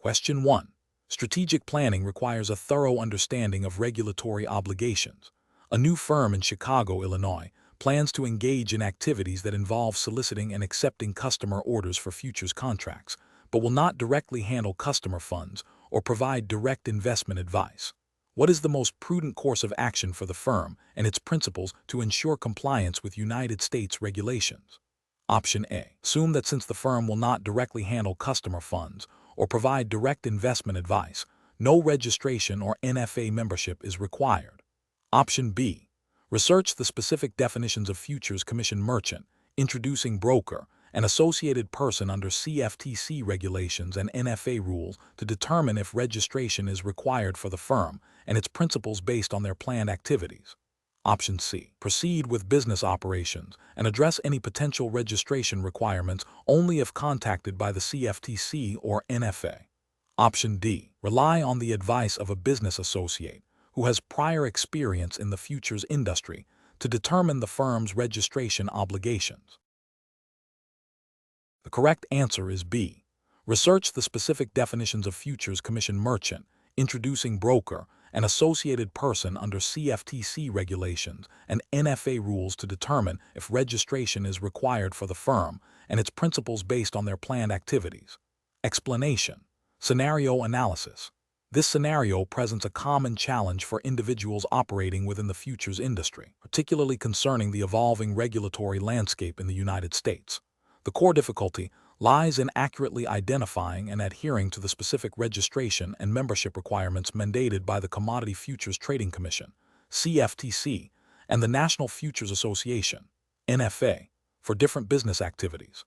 Question 1. Strategic planning requires a thorough understanding of regulatory obligations. A new firm in Chicago, Illinois, plans to engage in activities that involve soliciting and accepting customer orders for futures contracts, but will not directly handle customer funds or provide direct investment advice. What is the most prudent course of action for the firm and its principals to ensure compliance with United States regulations? Option A. Assume that since the firm will not directly handle customer funds or provide direct investment advice, no registration or NFA membership is required. Option B. Research the specific definitions of futures commission merchant, introducing broker, and associated person under CFTC regulations and NFA rules to determine if registration is required for the firm and its principals based on their planned activities. Option C. Proceed with business operations and address any potential registration requirements only if contacted by the CFTC or NFA. Option D. Rely on the advice of a business associate who has prior experience in the futures industry to determine the firm's registration obligations. The correct answer is B. Research the specific definitions of futures commission merchant, introducing broker, and associated person under CFTC regulations and NFA rules to determine if registration is required for the firm and its principals based on their planned activities. Explanation. Scenario analysis. This scenario presents a common challenge for individuals operating within the futures industry, particularly concerning the evolving regulatory landscape in the United States. The core difficulty lies in accurately identifying and adhering to the specific registration and membership requirements mandated by the Commodity Futures Trading Commission, CFTC, and the National Futures Association, NFA, for different business activities.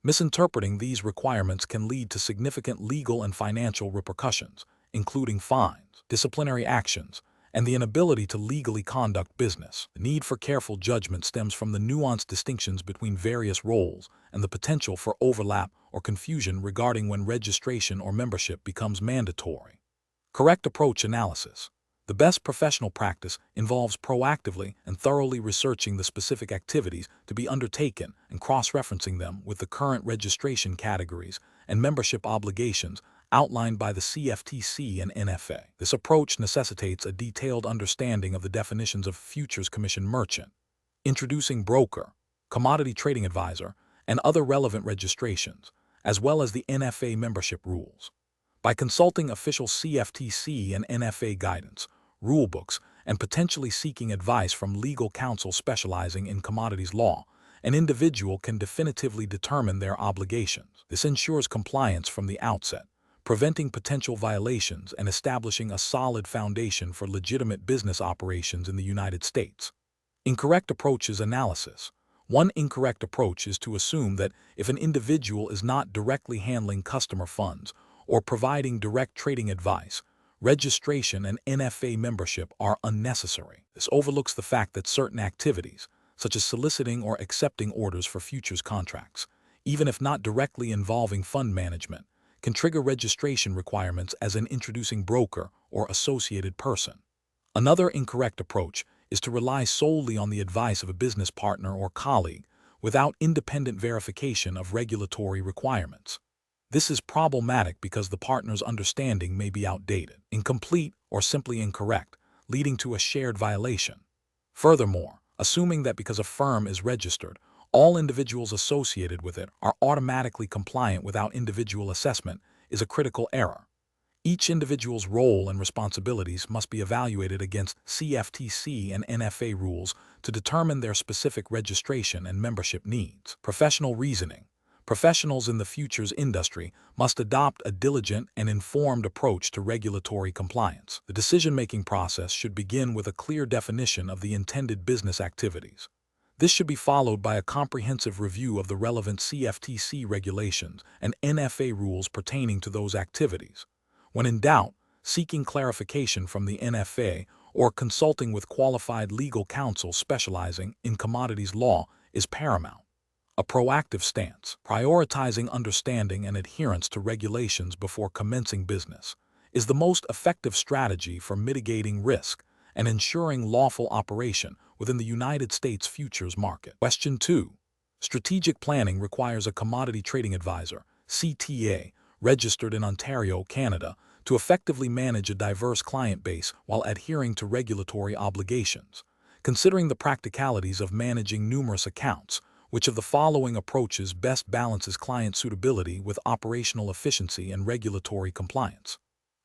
Misinterpreting these requirements can lead to significant legal and financial repercussions, including fines, disciplinary actions, and the inability to legally conduct business. The need for careful judgment stems from the nuanced distinctions between various roles and the potential for overlap or confusion regarding when registration or membership becomes mandatory. Correct approach analysis. The best professional practice involves proactively and thoroughly researching the specific activities to be undertaken and cross-referencing them with the current registration categories and membership obligations outlined by the CFTC and NFA. This approach necessitates a detailed understanding of the definitions of futures commission merchant, introducing broker, commodity trading advisor, and other relevant registrations, as well as the NFA membership rules. By consulting official CFTC and NFA guidance, rulebooks, and potentially seeking advice from legal counsel specializing in commodities law, an individual can definitively determine their obligations. This ensures compliance from the outset, preventing potential violations and establishing a solid foundation for legitimate business operations in the United States. Incorrect approaches analysis. One incorrect approach is to assume that if an individual is not directly handling customer funds or providing direct trading advice, registration and NFA membership are unnecessary. This overlooks the fact that certain activities, such as soliciting or accepting orders for futures contracts, even if not directly involving fund management, can trigger registration requirements as an introducing broker or associated person. Another incorrect approach is to rely solely on the advice of a business partner or colleague without independent verification of regulatory requirements. This is problematic because the partner's understanding may be outdated, incomplete, or simply incorrect, leading to a shared violation. Furthermore, assuming that because a firm is registered, all individuals associated with it are automatically compliant without individual assessment is a critical error. Each individual's role and responsibilities must be evaluated against CFTC and NFA rules to determine their specific registration and membership needs. Professional reasoning. Professionals in the futures industry must adopt a diligent and informed approach to regulatory compliance. The decision-making process should begin with a clear definition of the intended business activities. This should be followed by a comprehensive review of the relevant CFTC regulations and NFA rules pertaining to those activities. When in doubt, seeking clarification from the NFA or consulting with qualified legal counsel specializing in commodities law is paramount. A proactive stance, prioritizing understanding and adherence to regulations before commencing business, is the most effective strategy for mitigating risk and ensuring lawful operation within the United States futures market. Question 2. Strategic planning requires a commodity trading advisor, CTA, registered in Ontario, Canada, to effectively manage a diverse client base while adhering to regulatory obligations. Considering the practicalities of managing numerous accounts, which of the following approaches best balances client suitability with operational efficiency and regulatory compliance?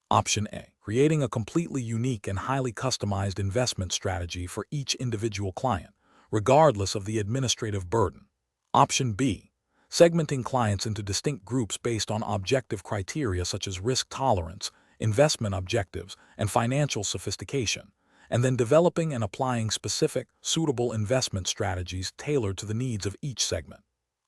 Option A. Creating a completely unique and highly customized investment strategy for each individual client, regardless of the administrative burden. Option B. Segmenting clients into distinct groups based on objective criteria such as risk tolerance, investment objectives, and financial sophistication, and then developing and applying specific, suitable investment strategies tailored to the needs of each segment.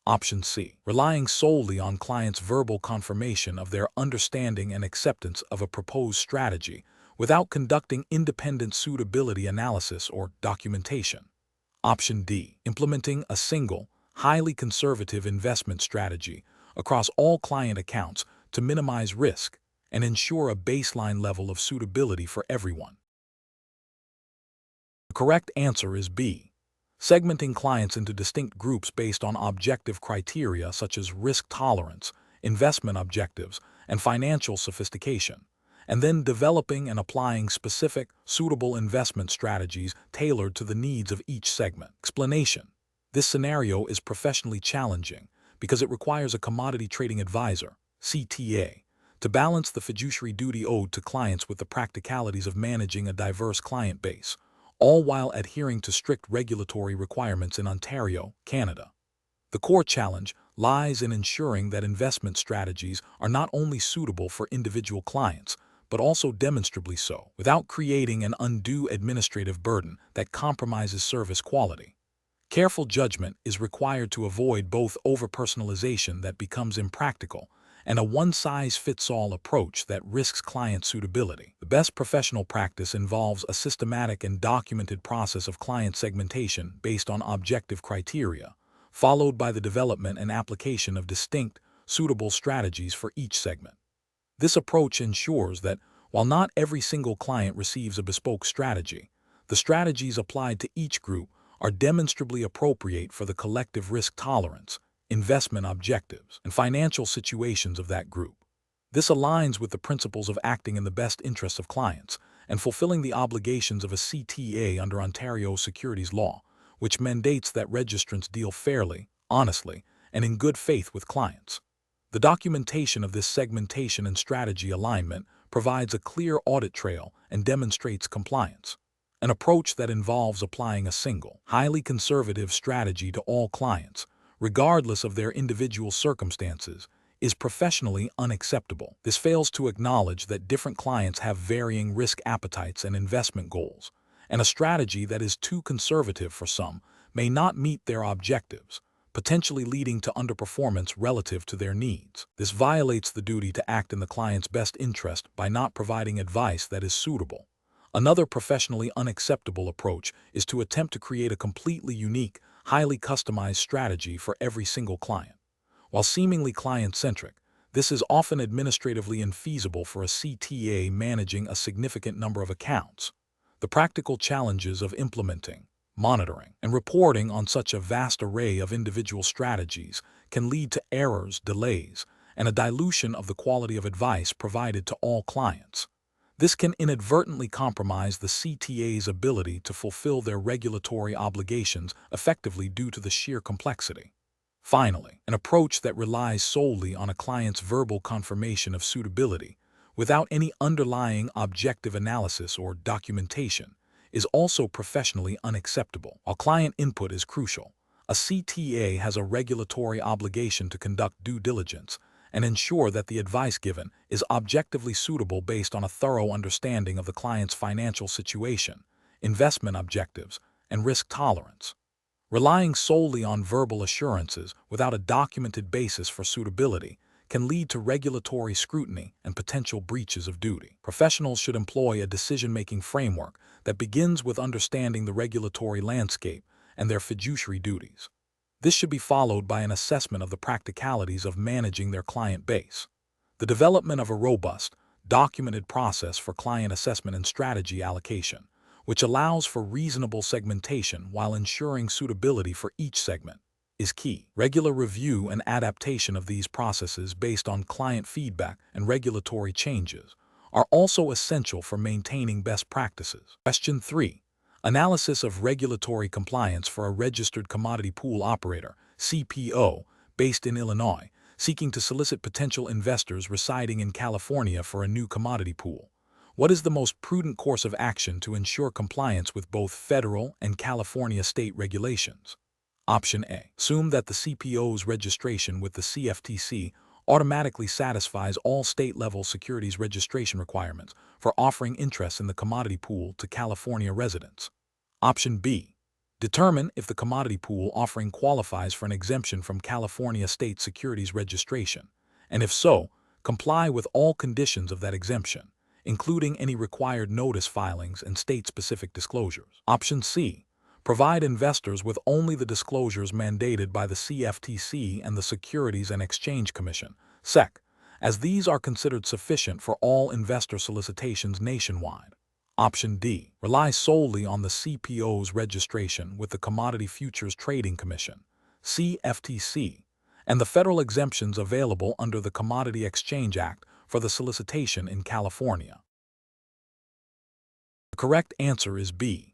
Option C. Relying solely on clients' verbal confirmation of their understanding and acceptance of a proposed strategy without conducting independent suitability analysis or documentation. Option D. Implementing a single, highly conservative investment strategy across all client accounts to minimize risk and ensure a baseline level of suitability for everyone. The correct answer is B. Segmenting clients into distinct groups based on objective criteria such as risk tolerance, investment objectives, and financial sophistication, and then developing and applying specific, suitable investment strategies tailored to the needs of each segment. Explanation: this scenario is professionally challenging because it requires a commodity trading advisor, CTA, to balance the fiduciary duty owed to clients with the practicalities of managing a diverse client base, all while adhering to strict regulatory requirements in Ontario, Canada. The core challenge lies in ensuring that investment strategies are not only suitable for individual clients, but also demonstrably so, without creating an undue administrative burden that compromises service quality. Careful judgment is required to avoid both over-personalization that becomes impractical and a one-size-fits-all approach that risks client suitability. The best professional practice involves a systematic and documented process of client segmentation based on objective criteria, followed by the development and application of distinct, suitable strategies for each segment. This approach ensures that, while not every single client receives a bespoke strategy, the strategies applied to each group are demonstrably appropriate for the collective risk tolerance, investment objectives, and financial situations of that group. This aligns with the principles of acting in the best interests of clients and fulfilling the obligations of a CTA under Ontario securities law, which mandates that registrants deal fairly, honestly, and in good faith with clients. The documentation of this segmentation and strategy alignment provides a clear audit trail and demonstrates compliance. An approach that involves applying a single, highly conservative strategy to all clients, regardless of their individual circumstances, is professionally unacceptable. This fails to acknowledge that different clients have varying risk appetites and investment goals, and a strategy that is too conservative for some may not meet their objectives, potentially leading to underperformance relative to their needs. This violates the duty to act in the client's best interest by not providing advice that is suitable. Another professionally unacceptable approach is to attempt to create a completely unique, highly customized strategy for every single client. While seemingly client-centric, this is often administratively infeasible for a CTA managing a significant number of accounts. The practical challenges of implementing, monitoring, and reporting on such a vast array of individual strategies can lead to errors, delays, and a dilution of the quality of advice provided to all clients. This can inadvertently compromise the CTA's ability to fulfill their regulatory obligations effectively due to the sheer complexity. Finally, an approach that relies solely on a client's verbal confirmation of suitability, without any underlying objective analysis or documentation, is also professionally unacceptable. While client input is crucial, a CTA has a regulatory obligation to conduct due diligence and ensure that the advice given is objectively suitable based on a thorough understanding of the client's financial situation, investment objectives, and risk tolerance. Relying solely on verbal assurances without a documented basis for suitability can lead to regulatory scrutiny and potential breaches of duty. Professionals should employ a decision-making framework that begins with understanding the regulatory landscape and their fiduciary duties. This should be followed by an assessment of the practicalities of managing their client base. The development of a robust, documented process for client assessment and strategy allocation, which allows for reasonable segmentation while ensuring suitability for each segment, is key. Regular review and adaptation of these processes based on client feedback and regulatory changes are also essential for maintaining best practices. Question 3. Analysis of regulatory compliance for a registered commodity pool operator, CPO, based in Illinois, seeking to solicit potential investors residing in California for a new commodity pool. What is the most prudent course of action to ensure compliance with both federal and California state regulations? Option A. Assume that the CPO's registration with the CFTC automatically satisfies all state-level securities registration requirements for offering interest in the commodity pool to California residents. Option B. Determine if the commodity pool offering qualifies for an exemption from California state securities registration, and if so, comply with all conditions of that exemption, including any required notice filings and state-specific disclosures. Option C. Provide investors with only the disclosures mandated by the CFTC and the Securities and Exchange Commission, SEC, as these are considered sufficient for all investor solicitations nationwide. Option D. Rely solely on the CPO's registration with the Commodity Futures Trading Commission, CFTC, and the federal exemptions available under the Commodity Exchange Act for the solicitation in California. The correct answer is B.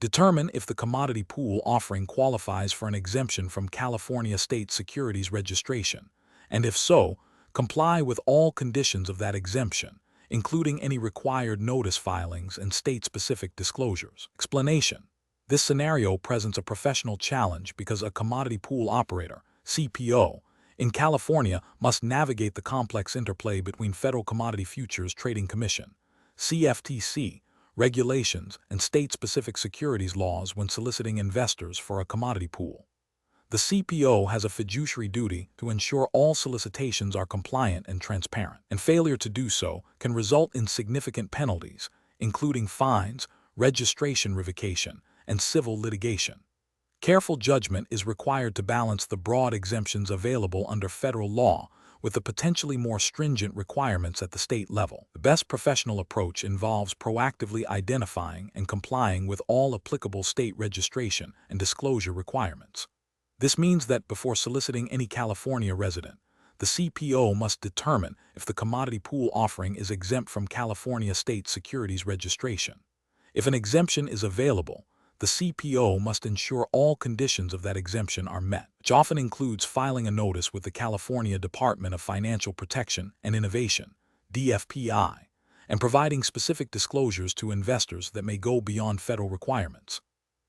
Determine if the commodity pool offering qualifies for an exemption from California state securities registration, and if so, comply with all conditions of that exemption, including any required notice filings and state-specific disclosures. Explanation. This scenario presents a professional challenge because a commodity pool operator, CPO, in California must navigate the complex interplay between Federal Commodity Futures Trading Commission, CFTC, regulations, and state-specific securities laws when soliciting investors for a commodity pool. The CPO has a fiduciary duty to ensure all solicitations are compliant and transparent, and failure to do so can result in significant penalties, including fines, registration revocation, and civil litigation. Careful judgment is required to balance the broad exemptions available under federal law with the potentially more stringent requirements at the state level. The best professional approach involves proactively identifying and complying with all applicable state registration and disclosure requirements. This means that before soliciting any California resident, the CPO must determine if the commodity pool offering is exempt from California state securities registration. If an exemption is available, the CPO must ensure all conditions of that exemption are met, which often includes filing a notice with the California Department of Financial Protection and Innovation, DFPI, and providing specific disclosures to investors that may go beyond federal requirements.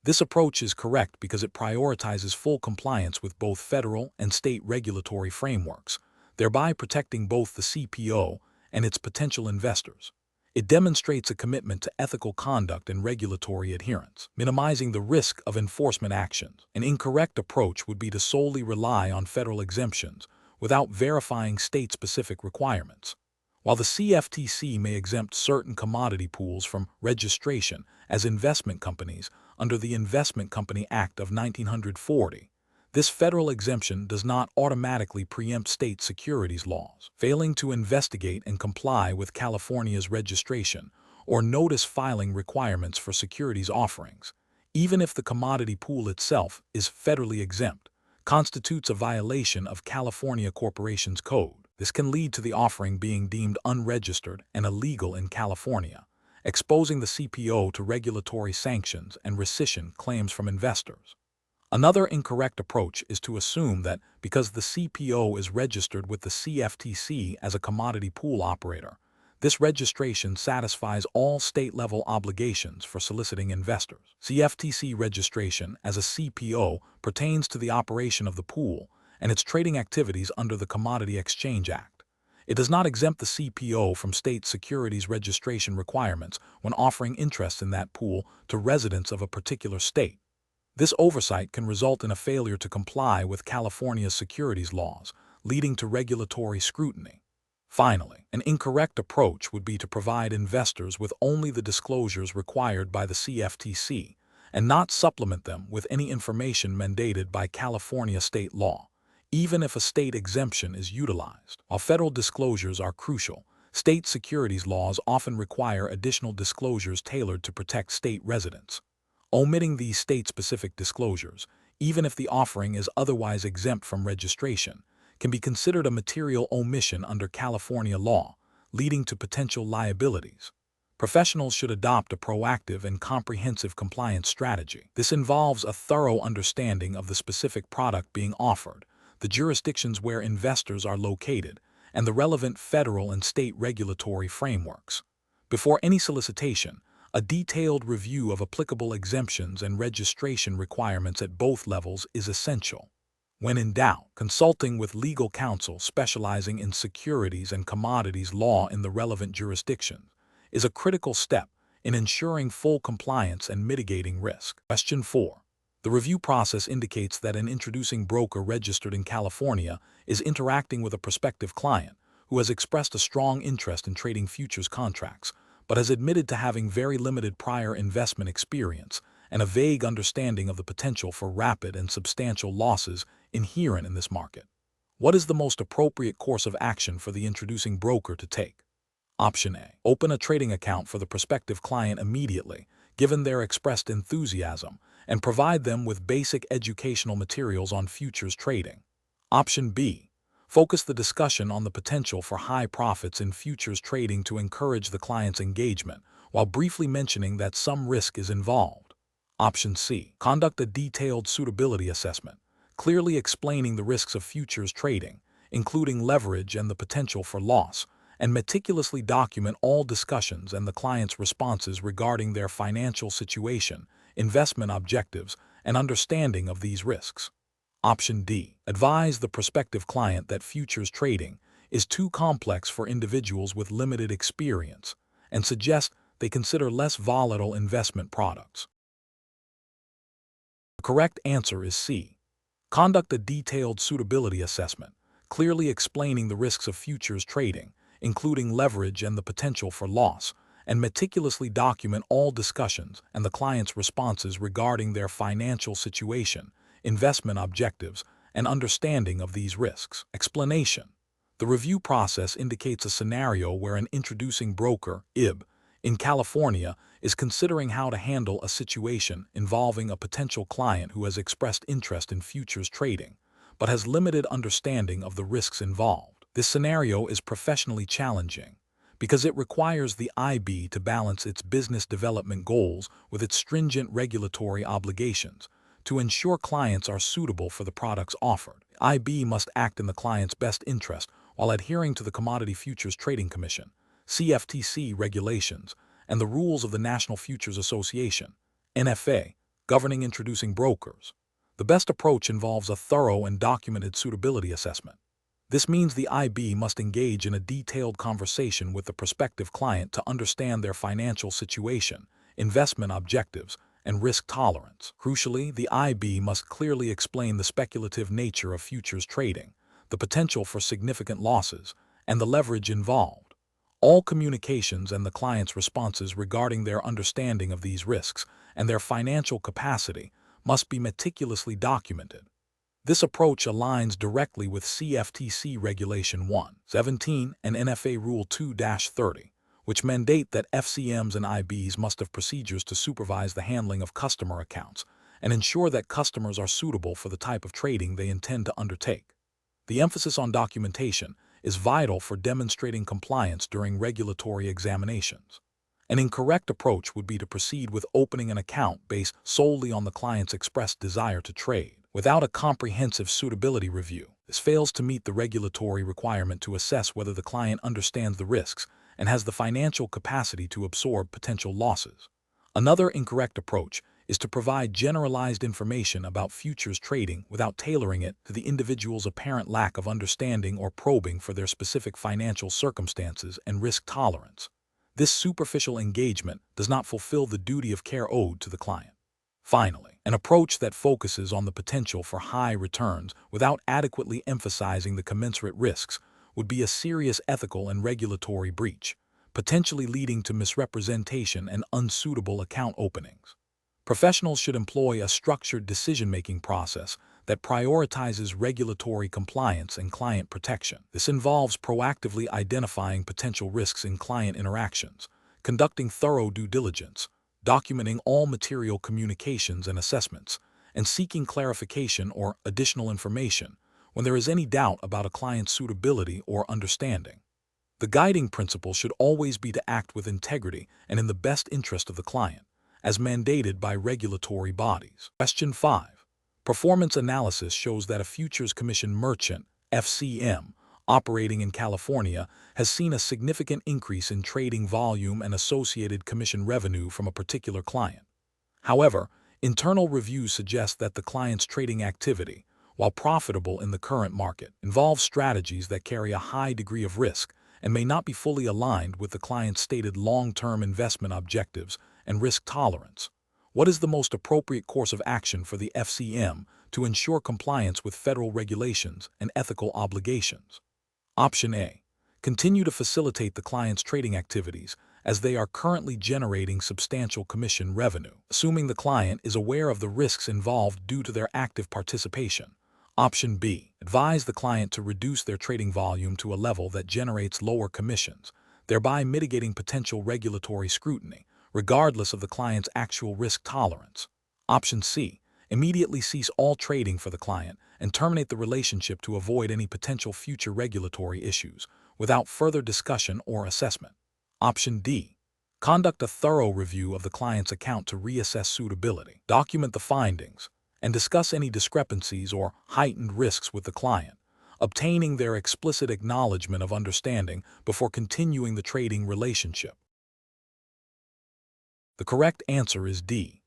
This approach is correct because it prioritizes full compliance with both federal and state regulatory frameworks, thereby protecting both the CPO and its potential investors. It demonstrates a commitment to ethical conduct and regulatory adherence, minimizing the risk of enforcement actions. An incorrect approach would be to solely rely on federal exemptions without verifying state-specific requirements. While the CFTC may exempt certain commodity pools from registration as investment companies under the Investment Company Act of 1940, this federal exemption does not automatically preempt state securities laws. Failing to investigate and comply with California's registration or notice filing requirements for securities offerings, even if the commodity pool itself is federally exempt, constitutes a violation of California Corporations Code. This can lead to the offering being deemed unregistered and illegal in California, exposing the CPO to regulatory sanctions and rescission claims from investors. Another incorrect approach is to assume that because the CPO is registered with the CFTC as a commodity pool operator, this registration satisfies all state-level obligations for soliciting investors. CFTC registration as a CPO pertains to the operation of the pool and its trading activities under the Commodity Exchange Act. It does not exempt the CPO from state securities registration requirements when offering interest in that pool to residents of a particular state. This oversight can result in a failure to comply with California's securities laws, leading to regulatory scrutiny. Finally, an incorrect approach would be to provide investors with only the disclosures required by the CFTC and not supplement them with any information mandated by California state law, even if a state exemption is utilized. While federal disclosures are crucial, state securities laws often require additional disclosures tailored to protect state residents. Omitting these state-specific disclosures, even if the offering is otherwise exempt from registration, can be considered a material omission under California law, leading to potential liabilities. Professionals should adopt a proactive and comprehensive compliance strategy. This involves a thorough understanding of the specific product being offered, the jurisdictions where investors are located, and the relevant federal and state regulatory frameworks. Before any solicitation, a detailed review of applicable exemptions and registration requirements at both levels is essential. When in doubt, consulting with legal counsel specializing in securities and commodities law in the relevant jurisdiction is a critical step in ensuring full compliance and mitigating risk. Question 4. The review process indicates that an introducing broker registered in California is interacting with a prospective client who has expressed a strong interest in trading futures contracts, but has admitted to having very limited prior investment experience and a vague understanding of the potential for rapid and substantial losses inherent in this market. What is the most appropriate course of action for the introducing broker to take? Option A. Open a trading account for the prospective client immediately, given their expressed enthusiasm, and provide them with basic educational materials on futures trading. Option B. Focus the discussion on the potential for high profits in futures trading to encourage the client's engagement, while briefly mentioning that some risk is involved. Option C. Conduct a detailed suitability assessment, clearly explaining the risks of futures trading, including leverage and the potential for loss, and meticulously document all discussions and the client's responses regarding their financial situation, investment objectives, and understanding of these risks. Option D. Advise the prospective client that futures trading is too complex for individuals with limited experience, and suggest they consider less volatile investment products. The correct answer is C. Conduct a detailed suitability assessment, clearly explaining the risks of futures trading, including leverage and the potential for loss, and meticulously document all discussions and the client's responses regarding their financial situation, investment objectives, and understanding of these risks. Explanation. The review process indicates a scenario where an introducing broker, IB, in California is considering how to handle a situation involving a potential client who has expressed interest in futures trading, but has limited understanding of the risks involved. This scenario is professionally challenging because it requires the IB to balance its business development goals with its stringent regulatory obligations to ensure clients are suitable for the products offered. IB must act in the client's best interest while adhering to the Commodity Futures Trading Commission, CFTC regulations, and the rules of the National Futures Association, NFA, governing introducing brokers. The best approach involves a thorough and documented suitability assessment. This means the IB must engage in a detailed conversation with the prospective client to understand their financial situation, investment objectives, and risk tolerance. Crucially, the IB must clearly explain the speculative nature of futures trading, the potential for significant losses, and the leverage involved. All communications and the client's responses regarding their understanding of these risks and their financial capacity must be meticulously documented. This approach aligns directly with CFTC Regulation 1.17 and NFA Rule 2-30, which mandate that FCMs and IBs must have procedures to supervise the handling of customer accounts and ensure that customers are suitable for the type of trading they intend to undertake. The emphasis on documentation is vital for demonstrating compliance during regulatory examinations. An incorrect approach would be to proceed with opening an account based solely on the client's expressed desire to trade, without a comprehensive suitability review. This fails to meet the regulatory requirement to assess whether the client understands the risks and has the financial capacity to absorb potential losses. Another incorrect approach is to provide generalized information about futures trading without tailoring it to the individual's apparent lack of understanding or probing for their specific financial circumstances and risk tolerance. This superficial engagement does not fulfill the duty of care owed to the client. Finally, an approach that focuses on the potential for high returns without adequately emphasizing the commensurate risks would be a serious ethical and regulatory breach, potentially leading to misrepresentation and unsuitable account openings. Professionals should employ a structured decision-making process that prioritizes regulatory compliance and client protection. This involves proactively identifying potential risks in client interactions, conducting thorough due diligence, documenting all material communications and assessments, and seeking clarification or additional information when there is any doubt about a client's suitability or understanding. The guiding principle should always be to act with integrity and in the best interest of the client, as mandated by regulatory bodies. Question 5. Performance analysis shows that a futures commission merchant, FCM, operating in California has seen a significant increase in trading volume and associated commission revenue from a particular client. However, internal reviews suggest that the client's trading activity, while profitable in the current market, involves strategies that carry a high degree of risk and may not be fully aligned with the client's stated long-term investment objectives and risk tolerance. What is the most appropriate course of action for the FCM to ensure compliance with federal regulations and ethical obligations? Option A. Continue to facilitate the client's trading activities as they are currently generating substantial commission revenue, assuming the client is aware of the risks involved due to their active participation. Option B. Advise the client to reduce their trading volume to a level that generates lower commissions, thereby mitigating potential regulatory scrutiny, regardless of the client's actual risk tolerance. Option C. Immediately cease all trading for the client and terminate the relationship to avoid any potential future regulatory issues without further discussion or assessment. Option D. Conduct a thorough review of the client's account to reassess suitability, document the findings, and discuss any discrepancies or heightened risks with the client, obtaining their explicit acknowledgement of understanding before continuing the trading relationship. The correct answer is D.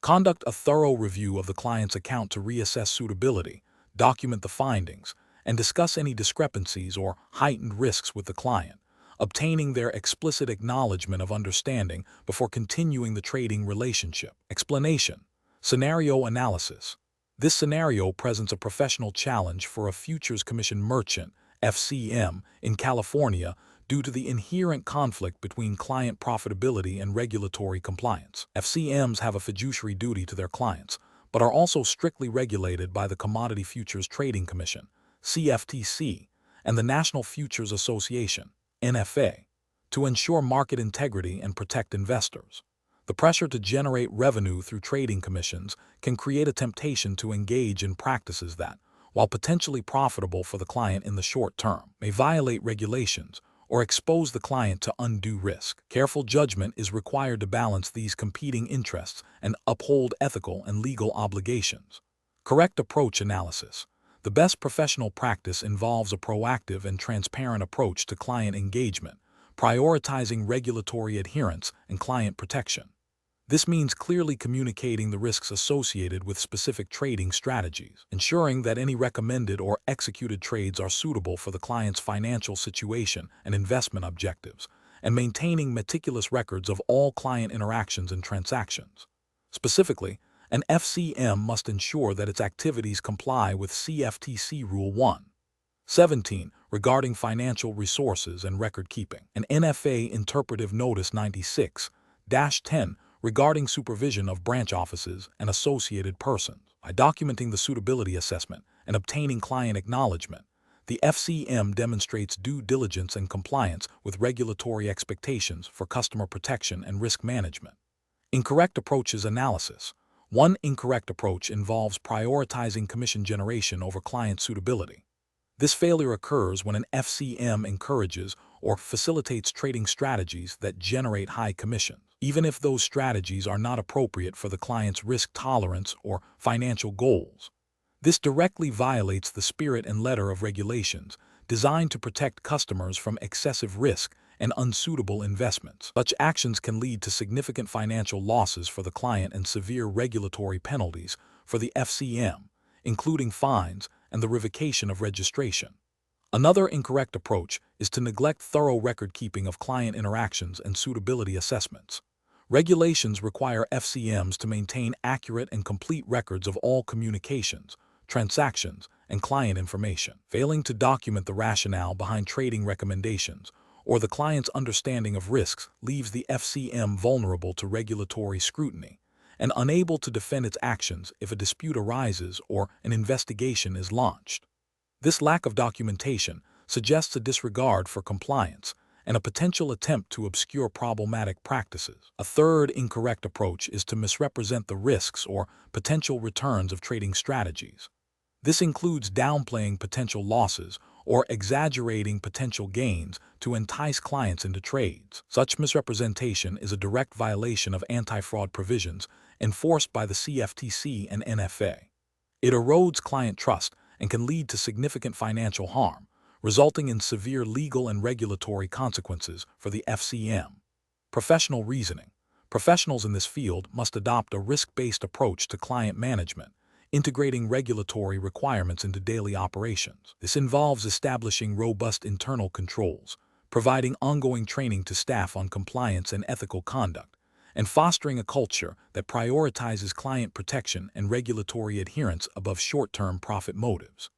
Conduct a thorough review of the client's account to reassess suitability, document the findings, and discuss any discrepancies or heightened risks with the client, obtaining their explicit acknowledgement of understanding before continuing the trading relationship. Explanation. Scenario analysis. This scenario presents a professional challenge for a futures commission merchant, FCM, in California due to the inherent conflict between client profitability and regulatory compliance. FCMs have a fiduciary duty to their clients, but are also strictly regulated by the Commodity Futures Trading Commission, CFTC, and the National Futures Association, NFA, to ensure market integrity and protect investors. The pressure to generate revenue through trading commissions can create a temptation to engage in practices that, while potentially profitable for the client in the short term, may violate regulations or expose the client to undue risk. Careful judgment is required to balance these competing interests and uphold ethical and legal obligations. Correct approach analysis. The best professional practice involves a proactive and transparent approach to client engagement, prioritizing regulatory adherence and client protection. This means clearly communicating the risks associated with specific trading strategies, ensuring that any recommended or executed trades are suitable for the client's financial situation and investment objectives, and maintaining meticulous records of all client interactions and transactions. Specifically, an FCM must ensure that its activities comply with CFTC Rule 1.17 regarding financial resources and record keeping, and NFA Interpretive Notice 96-10 regarding supervision of branch offices and associated persons. By documenting the suitability assessment and obtaining client acknowledgement, the FCM demonstrates due diligence and compliance with regulatory expectations for customer protection and risk management. Incorrect approaches analysis. One incorrect approach involves prioritizing commission generation over client suitability. This failure occurs when an FCM encourages or facilitates trading strategies that generate high commissions, even if those strategies are not appropriate for the client's risk tolerance or financial goals. This directly violates the spirit and letter of regulations designed to protect customers from excessive risk and unsuitable investments. Such actions can lead to significant financial losses for the client and severe regulatory penalties for the FCM, including fines and the revocation of registration. Another incorrect approach is to neglect thorough record-keeping of client interactions and suitability assessments. Regulations require FCMs to maintain accurate and complete records of all communications, transactions, and client information. Failing to document the rationale behind trading recommendations or the client's understanding of risks leaves the FCM vulnerable to regulatory scrutiny and unable to defend its actions if a dispute arises or an investigation is launched. This lack of documentation suggests a disregard for compliance and a potential attempt to obscure problematic practices. A third incorrect approach is to misrepresent the risks or potential returns of trading strategies. This includes downplaying potential losses or exaggerating potential gains to entice clients into trades. Such misrepresentation is a direct violation of anti-fraud provisions enforced by the CFTC and NFA. It erodes client trust and can lead to significant financial harm, resulting in severe legal and regulatory consequences for the FCM. Professional reasoning. Professionals in this field must adopt a risk-based approach to client management, integrating regulatory requirements into daily operations. This involves establishing robust internal controls, providing ongoing training to staff on compliance and ethical conduct, and fostering a culture that prioritizes client protection and regulatory adherence above short-term profit motives.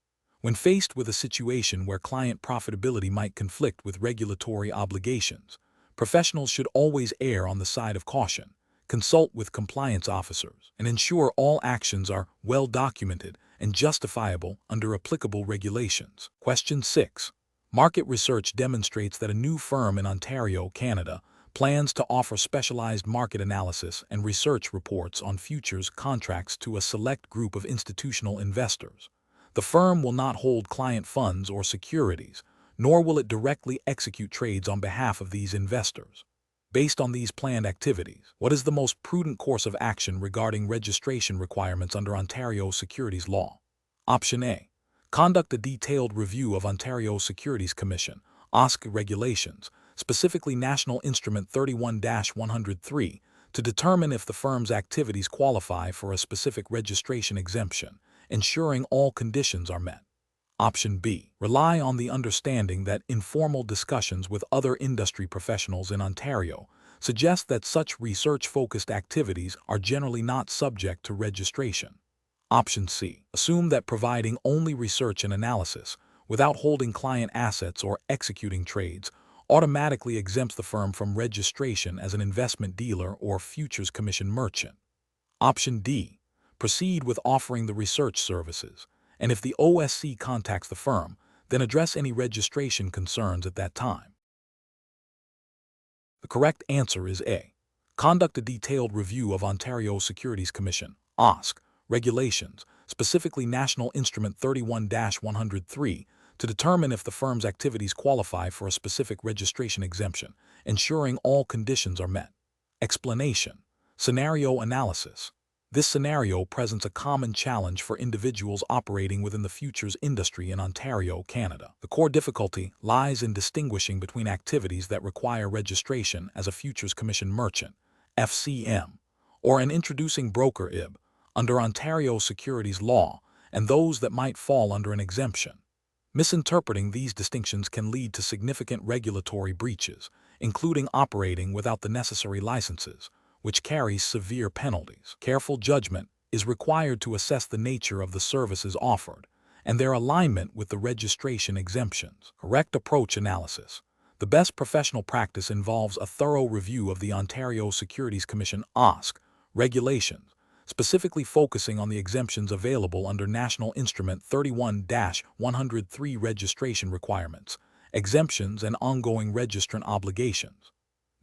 When faced with a situation where client profitability might conflict with regulatory obligations, professionals should always err on the side of caution, consult with compliance officers, and ensure all actions are well documented and justifiable under applicable regulations. Question 6. Market research demonstrates that a new firm in Ontario, Canada, plans to offer specialized market analysis and research reports on futures contracts to a select group of institutional investors. The firm will not hold client funds or securities, nor will it directly execute trades on behalf of these investors. Based on these planned activities, what is the most prudent course of action regarding registration requirements under Ontario securities law? Option A. Conduct a detailed review of Ontario Securities Commission (OSC) regulations, specifically National Instrument 31-103, to determine if the firm's activities qualify for a specific registration exemption, ensuring all conditions are met. Option B. Rely on the understanding that informal discussions with other industry professionals in Ontario suggest that such research-focused activities are generally not subject to registration. Option C. Assume that providing only research and analysis, without holding client assets or executing trades, automatically exempts the firm from registration as an investment dealer or futures commission merchant. Option D. Proceed with offering the research services, and if the OSC contacts the firm, then address any registration concerns at that time. The correct answer is A. Conduct a detailed review of Ontario Securities Commission (OSC) regulations, specifically National Instrument 31-103, to determine if the firm's activities qualify for a specific registration exemption, ensuring all conditions are met. Explanation. Scenario analysis. This scenario presents a common challenge for individuals operating within the futures industry in Ontario, Canada. The core difficulty lies in distinguishing between activities that require registration as a Futures Commission Merchant, FCM, or an introducing broker IB, under Ontario securities law, and those that might fall under an exemption. Misinterpreting these distinctions can lead to significant regulatory breaches, including operating without the necessary licenses, which carries severe penalties. Careful judgment is required to assess the nature of the services offered and their alignment with the registration exemptions. Correct approach analysis. The best professional practice involves a thorough review of the Ontario Securities Commission (OSC) regulations, specifically focusing on the exemptions available under National Instrument 31-103 registration requirements, exemptions, and ongoing registrant obligations.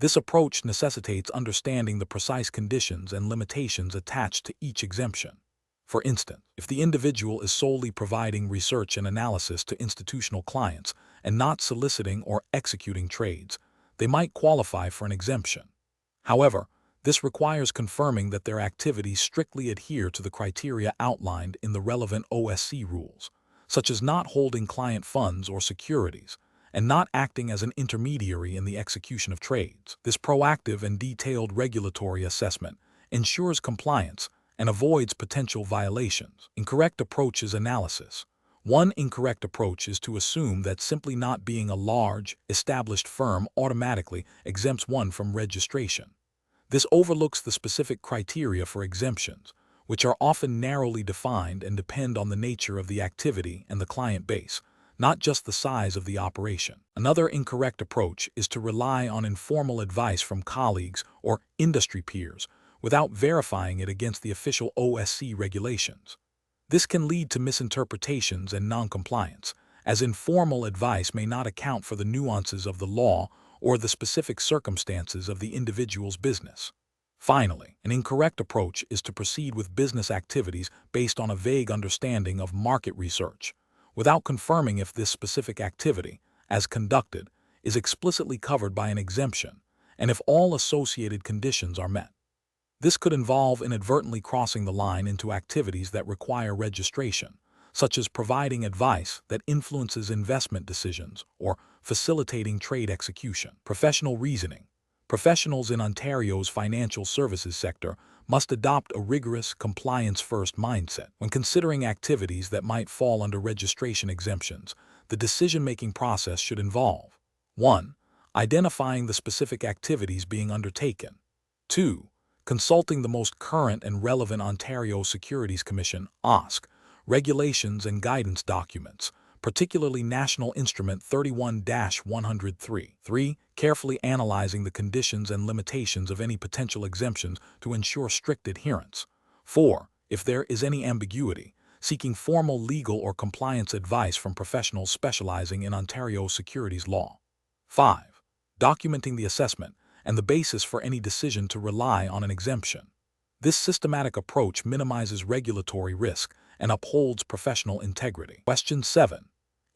This approach necessitates understanding the precise conditions and limitations attached to each exemption. For instance, if the individual is solely providing research and analysis to institutional clients and not soliciting or executing trades, they might qualify for an exemption. However, this requires confirming that their activities strictly adhere to the criteria outlined in the relevant OSC rules, such as not holding client funds or securities, and not acting as an intermediary in the execution of trades. This proactive and detailed regulatory assessment ensures compliance and avoids potential violations. Incorrect approach is analysis. One incorrect approach is to assume that simply not being a large, established firm automatically exempts one from registration. This overlooks the specific criteria for exemptions, which are often narrowly defined and depend on the nature of the activity and the client base, not just the size of the operation. Another incorrect approach is to rely on informal advice from colleagues or industry peers without verifying it against the official OSC regulations. This can lead to misinterpretations and noncompliance, as informal advice may not account for the nuances of the law or the specific circumstances of the individual's business. Finally, an incorrect approach is to proceed with business activities based on a vague understanding of market research, without confirming if this specific activity, as conducted, is explicitly covered by an exemption, and if all associated conditions are met. This could involve inadvertently crossing the line into activities that require registration, such as providing advice that influences investment decisions or facilitating trade execution. Professional reasoning. Professionals in Ontario's financial services sector must adopt a rigorous, compliance-first mindset. When considering activities that might fall under registration exemptions, the decision-making process should involve 1. Identifying the specific activities being undertaken. 2. Consulting the most current and relevant Ontario Securities Commission (OSC) regulations and guidance documents, particularly National Instrument 31-103. 3. Carefully analyzing the conditions and limitations of any potential exemptions to ensure strict adherence. 4. If there is any ambiguity, seeking formal legal or compliance advice from professionals specializing in Ontario securities law. 5. Documenting the assessment and the basis for any decision to rely on an exemption. This systematic approach minimizes regulatory risk and upholds professional integrity. Question 7.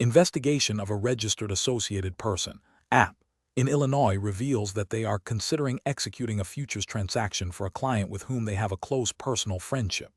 Investigation of a registered associated person, AP, in Illinois reveals that they are considering executing a futures transaction for a client with whom they have a close personal friendship.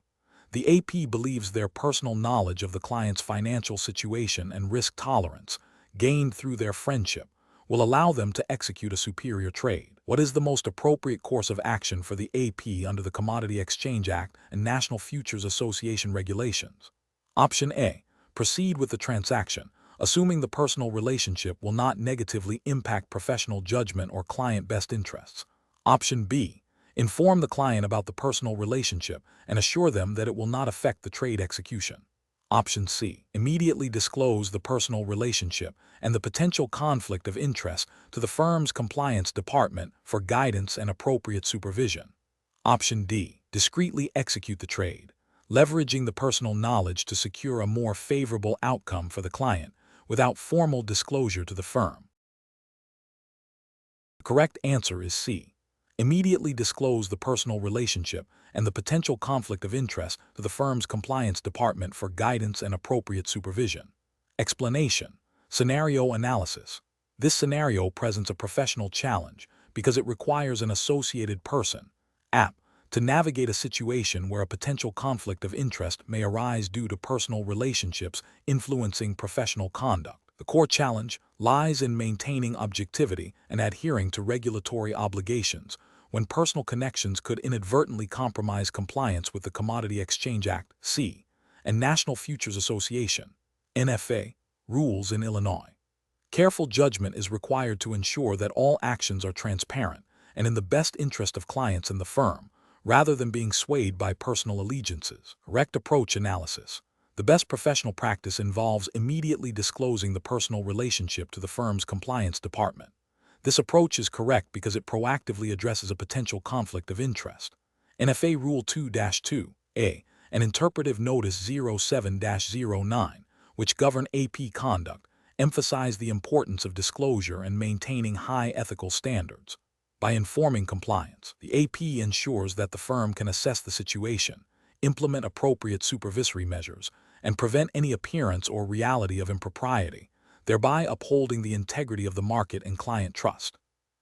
The AP believes their personal knowledge of the client's financial situation and risk tolerance, gained through their friendship, will allow them to execute a superior trade. What is the most appropriate course of action for the AP under the Commodity Exchange Act and National Futures Association regulations? Option A. Proceed with the transaction, assuming the personal relationship will not negatively impact professional judgment or client best interests. Option B. Inform the client about the personal relationship and assure them that it will not affect the trade execution. Option C. Immediately disclose the personal relationship and the potential conflict of interest to the firm's compliance department for guidance and appropriate supervision. Option D. Discreetly execute the trade, leveraging the personal knowledge to secure a more favorable outcome for the client without formal disclosure to the firm. The correct answer is C. Immediately disclose the personal relationship and the potential conflict of interest to the firm's compliance department for guidance and appropriate supervision. Explanation. Scenario analysis. This scenario presents a professional challenge because it requires an associated person, AP, to navigate a situation where a potential conflict of interest may arise due to personal relationships influencing professional conduct. The core challenge lies in maintaining objectivity and adhering to regulatory obligations when personal connections could inadvertently compromise compliance with the Commodity Exchange Act (C) and National Futures Association (NFA) rules in Illinois. Careful judgment is required to ensure that all actions are transparent and in the best interest of clients and the firm, rather than being swayed by personal allegiances. Correct approach analysis. The best professional practice involves immediately disclosing the personal relationship to the firm's compliance department. This approach is correct because it proactively addresses a potential conflict of interest. NFA Rule 2-2A and Interpretive Notice 07-09, which govern AP conduct, emphasize the importance of disclosure and maintaining high ethical standards. By informing compliance, the AP ensures that the firm can assess the situation, implement appropriate supervisory measures, and prevent any appearance or reality of impropriety, thereby upholding the integrity of the market and client trust.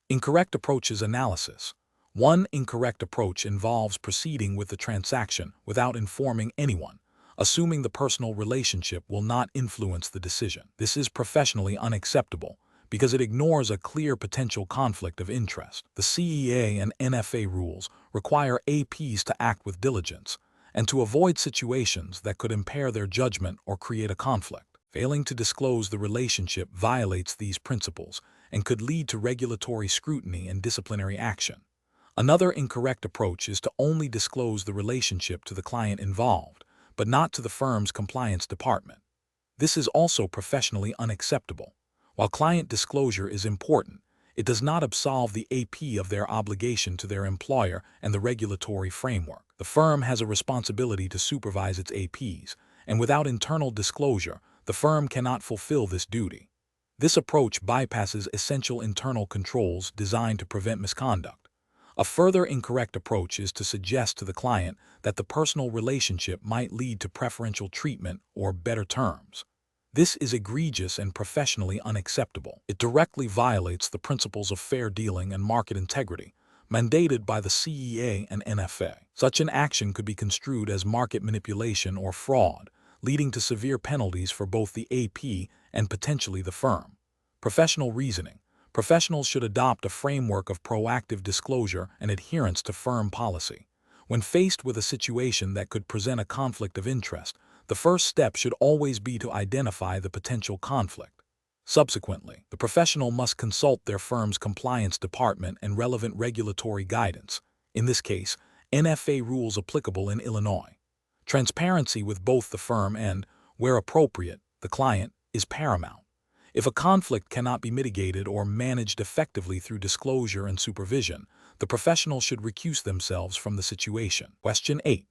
Incorrect approaches analysis. One incorrect approach involves proceeding with the transaction without informing anyone, assuming the personal relationship will not influence the decision. This is professionally unacceptable because it ignores a clear potential conflict of interest. The CEA and NFA rules require APs to act with diligence and to avoid situations that could impair their judgment or create a conflict. Failing to disclose the relationship violates these principles and could lead to regulatory scrutiny and disciplinary action. Another incorrect approach is to only disclose the relationship to the client involved, but not to the firm's compliance department. This is also professionally unacceptable. While client disclosure is important, it does not absolve the AP of their obligation to their employer and the regulatory framework. The firm has a responsibility to supervise its APs, and without internal disclosure, the firm cannot fulfill this duty. This approach bypasses essential internal controls designed to prevent misconduct. A further incorrect approach is to suggest to the client that the personal relationship might lead to preferential treatment or better terms. This is egregious and professionally unacceptable. It directly violates the principles of fair dealing and market integrity, mandated by the CEA and NFA. Such an action could be construed as market manipulation or fraud, leading to severe penalties for both the AP and potentially the firm. Professional reasoning. Professionals should adopt a framework of proactive disclosure and adherence to firm policy. When faced with a situation that could present a conflict of interest, the first step should always be to identify the potential conflict. Subsequently, the professional must consult their firm's compliance department and relevant regulatory guidance, in this case, NFA rules applicable in Illinois. Transparency with both the firm and, where appropriate, the client is paramount. If a conflict cannot be mitigated or managed effectively through disclosure and supervision, the professional should recuse themselves from the situation. Question 8.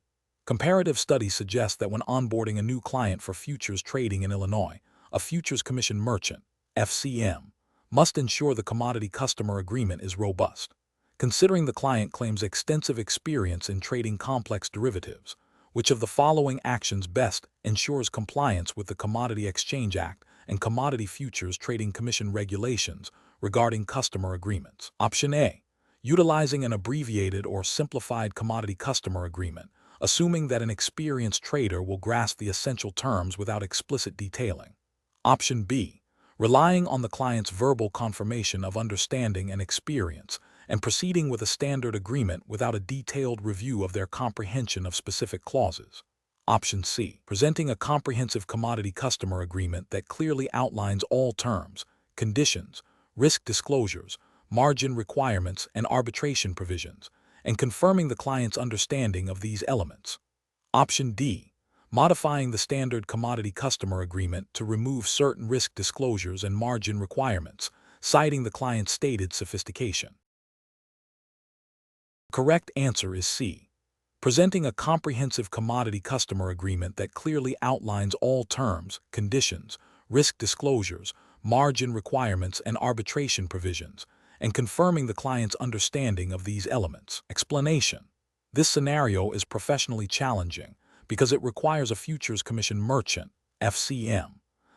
Comparative studies suggest that when onboarding a new client for futures trading in Illinois, a Futures Commission merchant, FCM, must ensure the commodity customer agreement is robust. Considering the client claims extensive experience in trading complex derivatives, which of the following actions best ensures compliance with the Commodity Exchange Act and Commodity Futures Trading Commission regulations regarding customer agreements? Option A. Utilizing an abbreviated or simplified commodity customer agreement, assuming that an experienced trader will grasp the essential terms without explicit detailing. Option B. Relying on the client's verbal confirmation of understanding and experience, and proceeding with a standard agreement without a detailed review of their comprehension of specific clauses. Option C. Presenting a comprehensive commodity customer agreement that clearly outlines all terms, conditions, risk disclosures, margin requirements, and arbitration provisions, and confirming the client's understanding of these elements. Option D. Modifying the standard commodity customer agreement to remove certain risk disclosures and margin requirements, citing the client's stated sophistication. The correct answer is C. Presenting a comprehensive commodity customer agreement that clearly outlines all terms, conditions, risk disclosures, margin requirements, and arbitration provisions, and confirming the client's understanding of these elements. Explanation. This scenario is professionally challenging because it requires a Futures Commission merchant, FCM,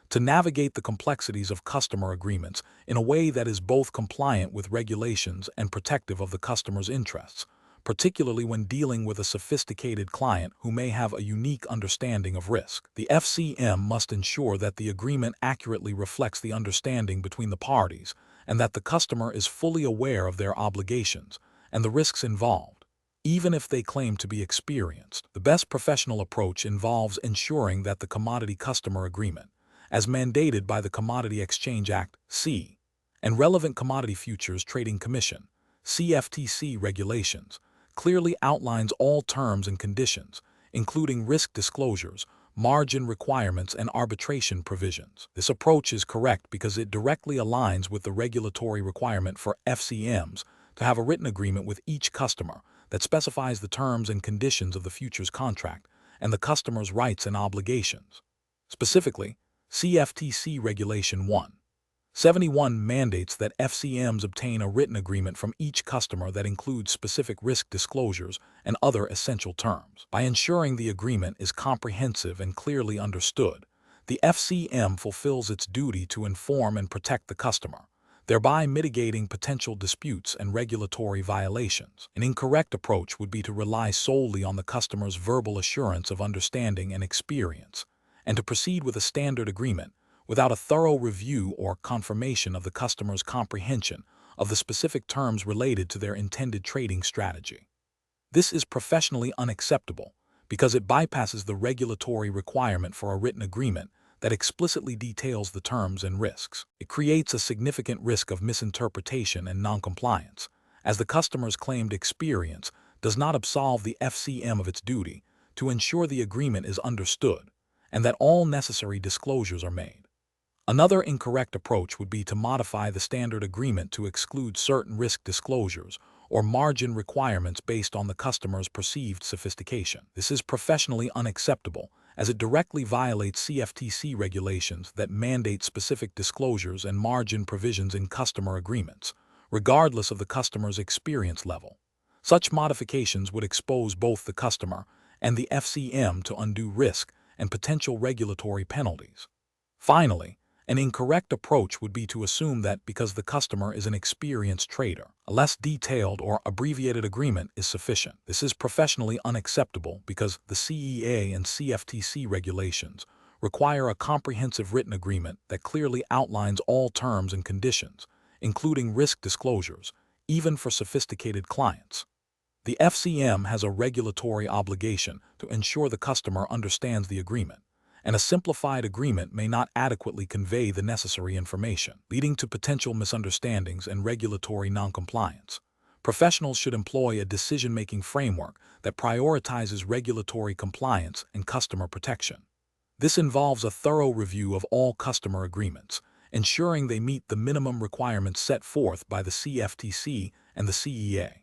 to navigate the complexities of customer agreements in a way that is both compliant with regulations and protective of the customer's interests, particularly when dealing with a sophisticated client who may have a unique understanding of risk. The FCM must ensure that the agreement accurately reflects the understanding between the parties and that the customer is fully aware of their obligations and the risks involved, even if they claim to be experienced. The best professional approach involves ensuring that the commodity customer agreement, as mandated by the Commodity Exchange Act, C, and relevant Commodity Futures Trading Commission, CFTC regulations, clearly outlines all terms and conditions, including risk disclosures, margin requirements, and arbitration provisions. This approach is correct because it directly aligns with the regulatory requirement for FCMs to have a written agreement with each customer that specifies the terms and conditions of the futures contract and the customer's rights and obligations. Specifically, CFTC Regulation 171 mandates that FCMs obtain a written agreement from each customer that includes specific risk disclosures and other essential terms. By ensuring the agreement is comprehensive and clearly understood, the FCM fulfills its duty to inform and protect the customer, thereby mitigating potential disputes and regulatory violations. An incorrect approach would be to rely solely on the customer's verbal assurance of understanding and experience, and to proceed with a standard agreement without a thorough review or confirmation of the customer's comprehension of the specific terms related to their intended trading strategy. This is professionally unacceptable because it bypasses the regulatory requirement for a written agreement that explicitly details the terms and risks. It creates a significant risk of misinterpretation and noncompliance, as the customer's claimed experience does not absolve the FCM of its duty to ensure the agreement is understood and that all necessary disclosures are made. Another incorrect approach would be to modify the standard agreement to exclude certain risk disclosures or margin requirements based on the customer's perceived sophistication. This is professionally unacceptable, as it directly violates CFTC regulations that mandate specific disclosures and margin provisions in customer agreements, regardless of the customer's experience level. Such modifications would expose both the customer and the FCM to undue risk and potential regulatory penalties. Finally, an incorrect approach would be to assume that because the customer is an experienced trader, a less detailed or abbreviated agreement is sufficient. This is professionally unacceptable because the CEA and CFTC regulations require a comprehensive written agreement that clearly outlines all terms and conditions, including risk disclosures, even for sophisticated clients. The FCM has a regulatory obligation to ensure the customer understands the agreement, and a simplified agreement may not adequately convey the necessary information, leading to potential misunderstandings and regulatory noncompliance. Professionals should employ a decision-making framework that prioritizes regulatory compliance and customer protection. This involves a thorough review of all customer agreements, ensuring they meet the minimum requirements set forth by the CFTC and the CEA.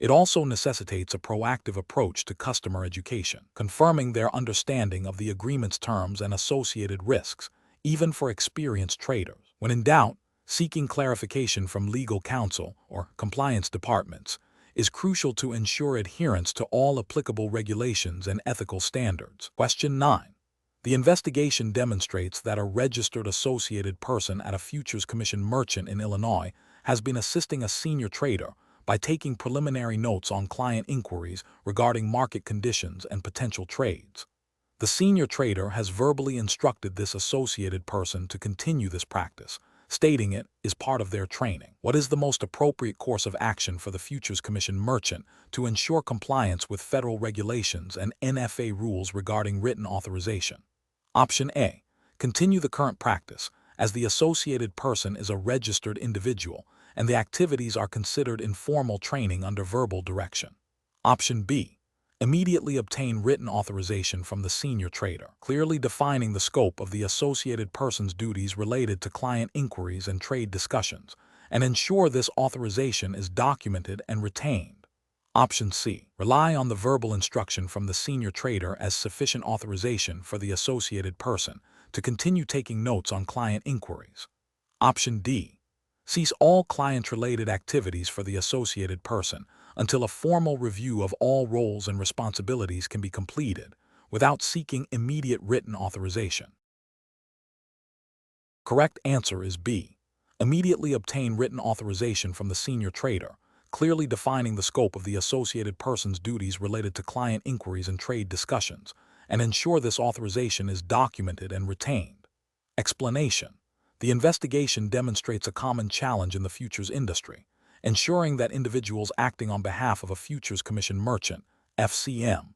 It also necessitates a proactive approach to customer education, confirming their understanding of the agreement's terms and associated risks, even for experienced traders. When in doubt, seeking clarification from legal counsel or compliance departments is crucial to ensure adherence to all applicable regulations and ethical standards. Question 9. The investigation demonstrates that a registered associated person at a Futures Commission merchant in Illinois has been assisting a senior trader by taking preliminary notes on client inquiries regarding market conditions and potential trades. The senior trader has verbally instructed this associated person to continue this practice, stating it is part of their training. What is the most appropriate course of action for the Futures Commission merchant to ensure compliance with federal regulations and NFA rules regarding written authorization? Option A. Continue the current practice, as the associated person is a registered individual and the activities are considered informal training under verbal direction. Option B. Immediately obtain written authorization from the senior trader, clearly defining the scope of the associated person's duties related to client inquiries and trade discussions, and ensure this authorization is documented and retained. Option C. Rely on the verbal instruction from the senior trader as sufficient authorization for the associated person to continue taking notes on client inquiries. Option D. Cease all client-related activities for the associated person until a formal review of all roles and responsibilities can be completed without seeking immediate written authorization. Correct answer is B. Immediately obtain written authorization from the senior trader, clearly defining the scope of the associated person's duties related to client inquiries and trade discussions, and ensure this authorization is documented and retained. Explanation. The investigation demonstrates a common challenge in the futures industry, ensuring that individuals acting on behalf of a Futures Commission merchant, FCM,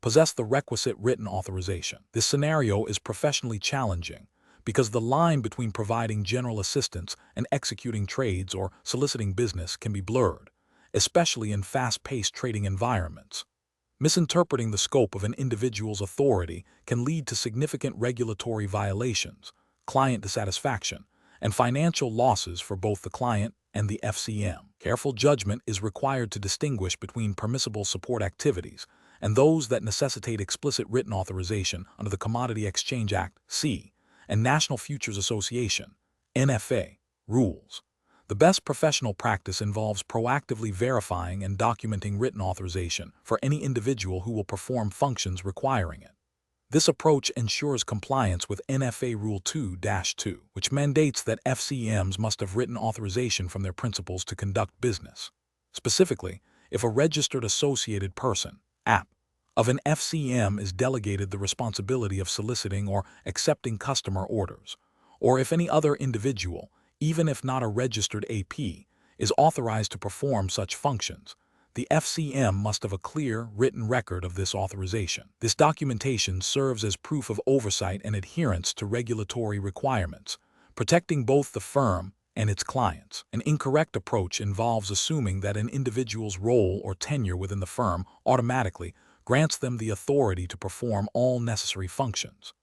possess the requisite written authorization. This scenario is professionally challenging because the line between providing general assistance and executing trades or soliciting business can be blurred, especially in fast-paced trading environments. Misinterpreting the scope of an individual's authority can lead to significant regulatory violations, client dissatisfaction, and financial losses for both the client and the FCM. Careful judgment is required to distinguish between permissible support activities and those that necessitate explicit written authorization under the Commodity Exchange Act, C, and National Futures Association, NFA, rules. The best professional practice involves proactively verifying and documenting written authorization for any individual who will perform functions requiring it. This approach ensures compliance with NFA Rule 2-2, which mandates that FCMs must have written authorization from their principals to conduct business. Specifically, if a registered associated person, AP, of an FCM is delegated the responsibility of soliciting or accepting customer orders, or if any other individual, even if not a registered AP, is authorized to perform such functions, the FCM must have a clear, written record of this authorization. This documentation serves as proof of oversight and adherence to regulatory requirements, protecting both the firm and its clients. An incorrect approach involves assuming that an individual's role or tenure within the firm automatically grants them the authority to perform all necessary functions.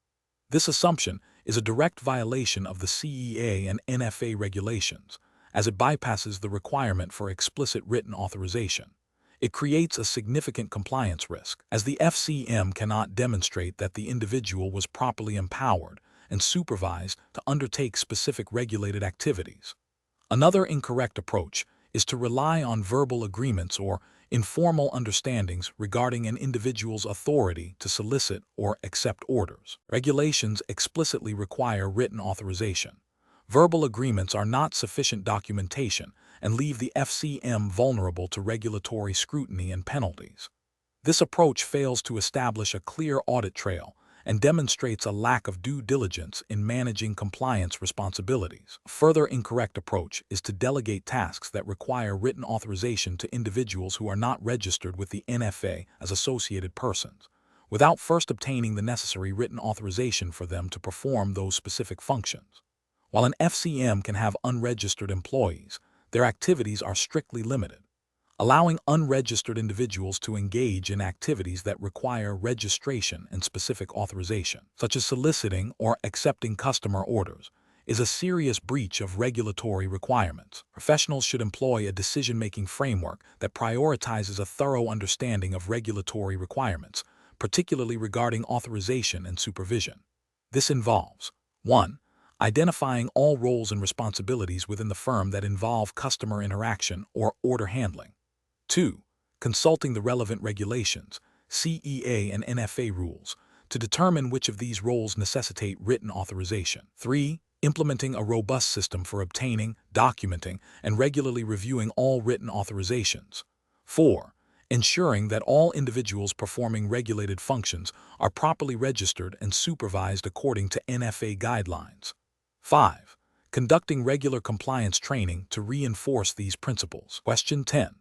This assumption is a direct violation of the CEA and NFA regulations, as it bypasses the requirement for explicit written authorization. It creates a significant compliance risk, as the FCM cannot demonstrate that the individual was properly empowered and supervised to undertake specific regulated activities. Another incorrect approach is to rely on verbal agreements or informal understandings regarding an individual's authority to solicit or accept orders. Regulations explicitly require written authorization. Verbal agreements are not sufficient documentation and leave the FCM vulnerable to regulatory scrutiny and penalties. This approach fails to establish a clear audit trail and demonstrates a lack of due diligence in managing compliance responsibilities. A further incorrect approach is to delegate tasks that require written authorization to individuals who are not registered with the NFA as associated persons, without first obtaining the necessary written authorization for them to perform those specific functions. While an FCM can have unregistered employees, their activities are strictly limited. Allowing unregistered individuals to engage in activities that require registration and specific authorization, such as soliciting or accepting customer orders, is a serious breach of regulatory requirements. Professionals should employ a decision-making framework that prioritizes a thorough understanding of regulatory requirements, particularly regarding authorization and supervision. This involves 1. Identifying all roles and responsibilities within the firm that involve customer interaction or order handling. 2. Consulting the relevant regulations, CEA and NFA rules, to determine which of these roles necessitate written authorization. 3. Implementing a robust system for obtaining, documenting, and regularly reviewing all written authorizations. 4. Ensuring that all individuals performing regulated functions are properly registered and supervised according to NFA guidelines. 5. Conducting regular compliance training to reinforce these principles. Question 10.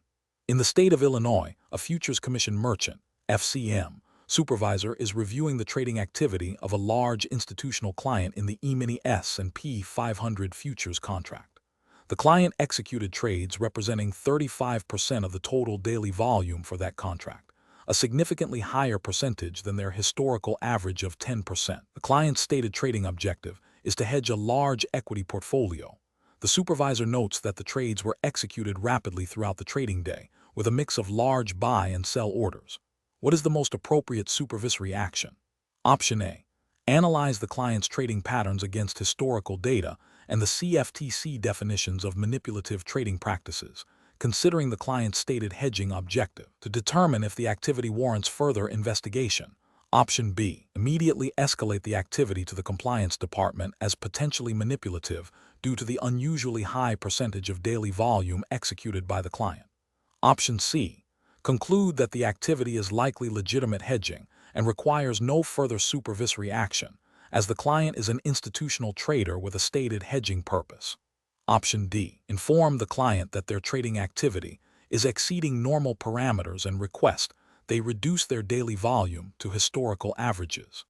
In the state of Illinois, a Futures Commission merchant, FCM, supervisor is reviewing the trading activity of a large institutional client in the E-mini S&P 500 futures contract. The client executed trades representing 35% of the total daily volume for that contract, a significantly higher percentage than their historical average of 10%. The client's stated trading objective is to hedge a large equity portfolio. The supervisor notes that the trades were executed rapidly throughout the trading day, with a mix of large buy and sell orders. What is the most appropriate supervisory action? Option A. Analyze the client's trading patterns against historical data and the CFTC definitions of manipulative trading practices, considering the client's stated hedging objective, to determine if the activity warrants further investigation. Option B. Immediately escalate the activity to the compliance department as potentially manipulative due to the unusually high percentage of daily volume executed by the client. Option C. Conclude that the activity is likely legitimate hedging and requires no further supervisory action, as the client is an institutional trader with a stated hedging purpose. Option D. Inform the client that their trading activity is exceeding normal parameters and request they reduce their daily volume to historical averages.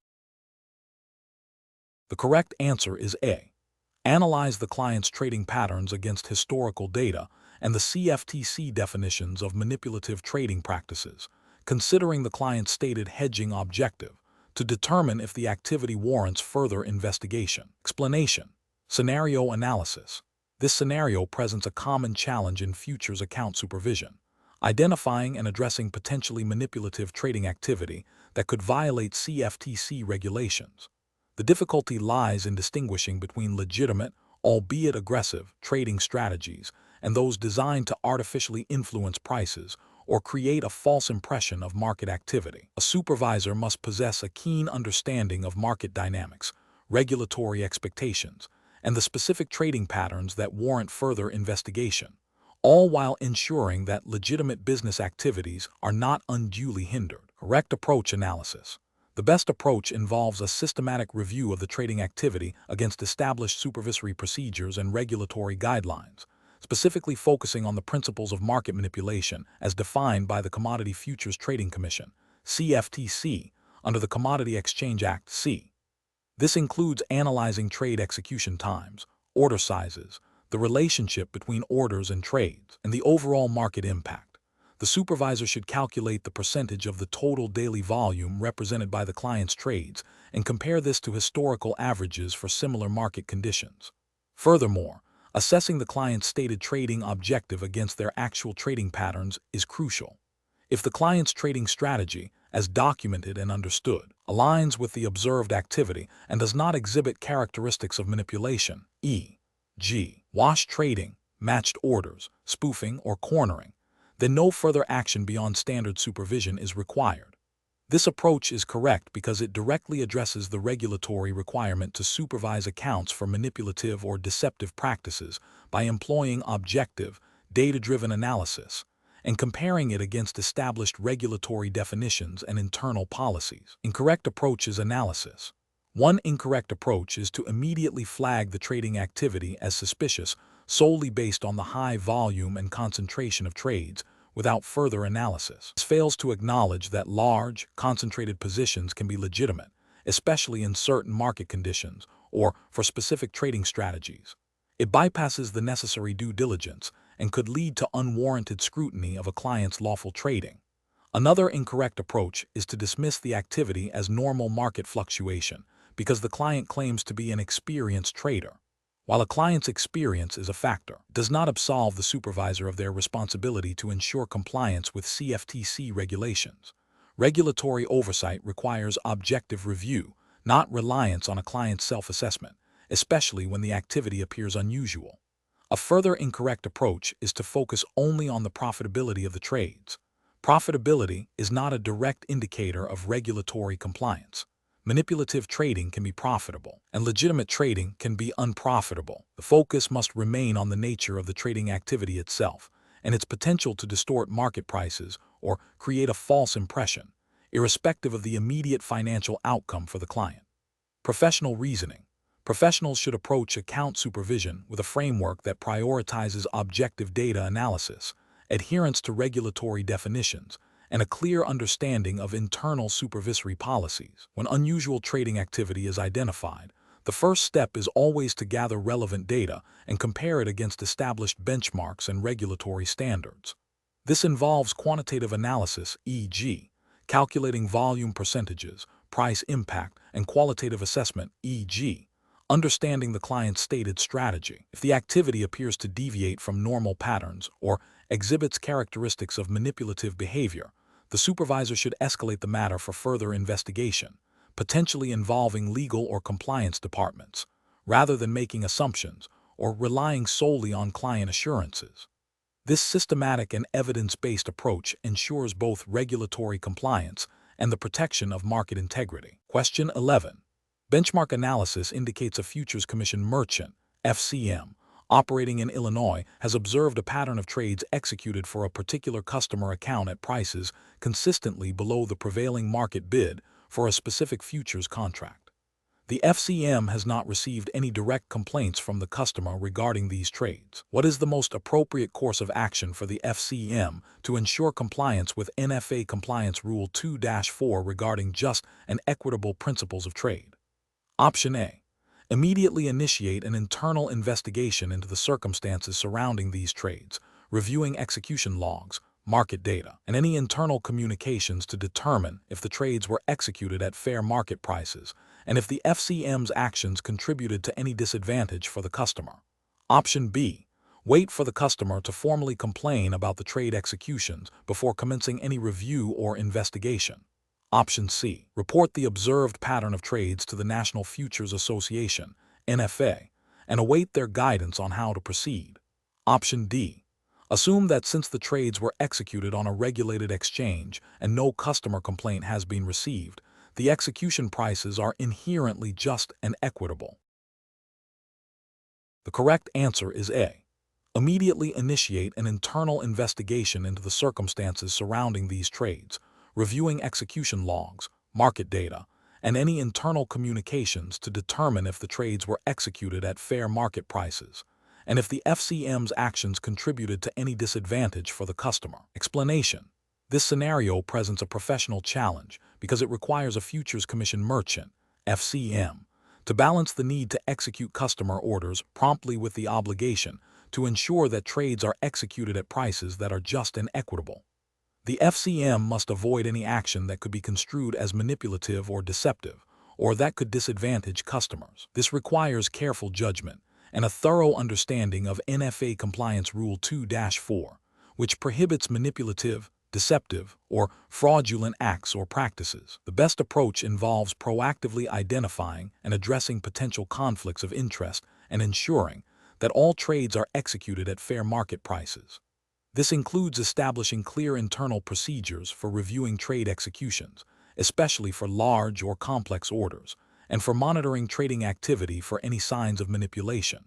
The correct answer is A. Analyze the client's trading patterns against historical data and the CFTC definitions of manipulative trading practices, considering the client's stated hedging objective, to determine if the activity warrants further investigation. Explanation. Scenario analysis. This scenario presents a common challenge in futures account supervision, identifying and addressing potentially manipulative trading activity that could violate CFTC regulations. The difficulty lies in distinguishing between legitimate, albeit aggressive, trading strategies and those designed to artificially influence prices or create a false impression of market activity. A supervisor must possess a keen understanding of market dynamics, regulatory expectations, and the specific trading patterns that warrant further investigation, all while ensuring that legitimate business activities are not unduly hindered. Correct approach analysis. The best approach involves a systematic review of the trading activity against established supervisory procedures and regulatory guidelines, specifically focusing on the principles of market manipulation as defined by the Commodity Futures Trading Commission, CFTC, under the Commodity Exchange Act, C. This includes analyzing trade execution times, order sizes, the relationship between orders and trades, and the overall market impact. The supervisor should calculate the percentage of the total daily volume represented by the client's trades and compare this to historical averages for similar market conditions. Furthermore, assessing the client's stated trading objective against their actual trading patterns is crucial. if the client's trading strategy, as documented and understood, aligns with the observed activity and does not exhibit characteristics of manipulation, e.g., wash trading, matched orders, spoofing, or cornering, then no further action beyond standard supervision is required. This approach is correct because it directly addresses the regulatory requirement to supervise accounts for manipulative or deceptive practices by employing objective, data-driven analysis and comparing it against established regulatory definitions and internal policies. Incorrect approach is analysis. One incorrect approach is to immediately flag the trading activity as suspicious solely based on the high volume and concentration of trades without further analysis. This fails to acknowledge that large, concentrated positions can be legitimate, especially in certain market conditions or for specific trading strategies. It bypasses the necessary due diligence and could lead to unwarranted scrutiny of a client's lawful trading. Another incorrect approach is to dismiss the activity as normal market fluctuation because the client claims to be an experienced trader. While a client's experience is a factor, it does not absolve the supervisor of their responsibility to ensure compliance with CFTC regulations. Regulatory oversight requires objective review, not reliance on a client's self-assessment, especially when the activity appears unusual. A further incorrect approach is to focus only on the profitability of the trades. Profitability is not a direct indicator of regulatory compliance. Manipulative trading can be profitable, and legitimate trading can be unprofitable. The focus must remain on the nature of the trading activity itself and its potential to distort market prices or create a false impression, irrespective of the immediate financial outcome for the client. Professional reasoning. Professionals should approach account supervision with a framework that prioritizes objective data analysis, adherence to regulatory definitions, and a clear understanding of internal supervisory policies. When unusual trading activity is identified, the first step is always to gather relevant data and compare it against established benchmarks and regulatory standards. This involves quantitative analysis, e.g., calculating volume percentages, price impact, and qualitative assessment, e.g., understanding the client's stated strategy. If the activity appears to deviate from normal patterns or exhibits characteristics of manipulative behavior, the supervisor should escalate the matter for further investigation, potentially involving legal or compliance departments, rather than making assumptions or relying solely on client assurances. This systematic and evidence-based approach ensures both regulatory compliance and the protection of market integrity. Question 11. Benchmark analysis indicates a Futures Commission merchant, FCM, operating in Illinois has observed a pattern of trades executed for a particular customer account at prices consistently below the prevailing market bid for a specific futures contract. The FCM has not received any direct complaints from the customer regarding these trades. What is the most appropriate course of action for the FCM to ensure compliance with NFA Compliance Rule 2-4 regarding just and equitable principles of trade? Option A. Immediately initiate an internal investigation into the circumstances surrounding these trades, reviewing execution logs, market data, and any internal communications to determine if the trades were executed at fair market prices and if the FCM's actions contributed to any disadvantage for the customer. Option B. Wait for the customer to formally complain about the trade executions before commencing any review or investigation. Option C. Report the observed pattern of trades to the National Futures Association, NFA, and await their guidance on how to proceed. Option D. Assume that since the trades were executed on a regulated exchange and no customer complaint has been received, the execution prices are inherently just and equitable. The correct answer is A. Immediately initiate an internal investigation into the circumstances surrounding these trades, reviewing execution logs, market data, and any internal communications to determine if the trades were executed at fair market prices, and if the FCM's actions contributed to any disadvantage for the customer. Explanation. This scenario presents a professional challenge because it requires a Futures Commission merchant, FCM, to balance the need to execute customer orders promptly with the obligation to ensure that trades are executed at prices that are just and equitable. The FCM must avoid any action that could be construed as manipulative or deceptive, or that could disadvantage customers. This requires careful judgment and a thorough understanding of NFA Compliance Rule 2-4, which prohibits manipulative, deceptive, or fraudulent acts or practices. The best approach involves proactively identifying and addressing potential conflicts of interest and ensuring that all trades are executed at fair market prices. This includes establishing clear internal procedures for reviewing trade executions, especially for large or complex orders, and for monitoring trading activity for any signs of manipulation.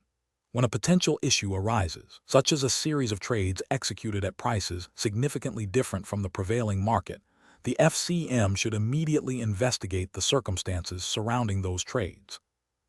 When a potential issue arises, such as a series of trades executed at prices significantly different from the prevailing market, the FCM should immediately investigate the circumstances surrounding those trades.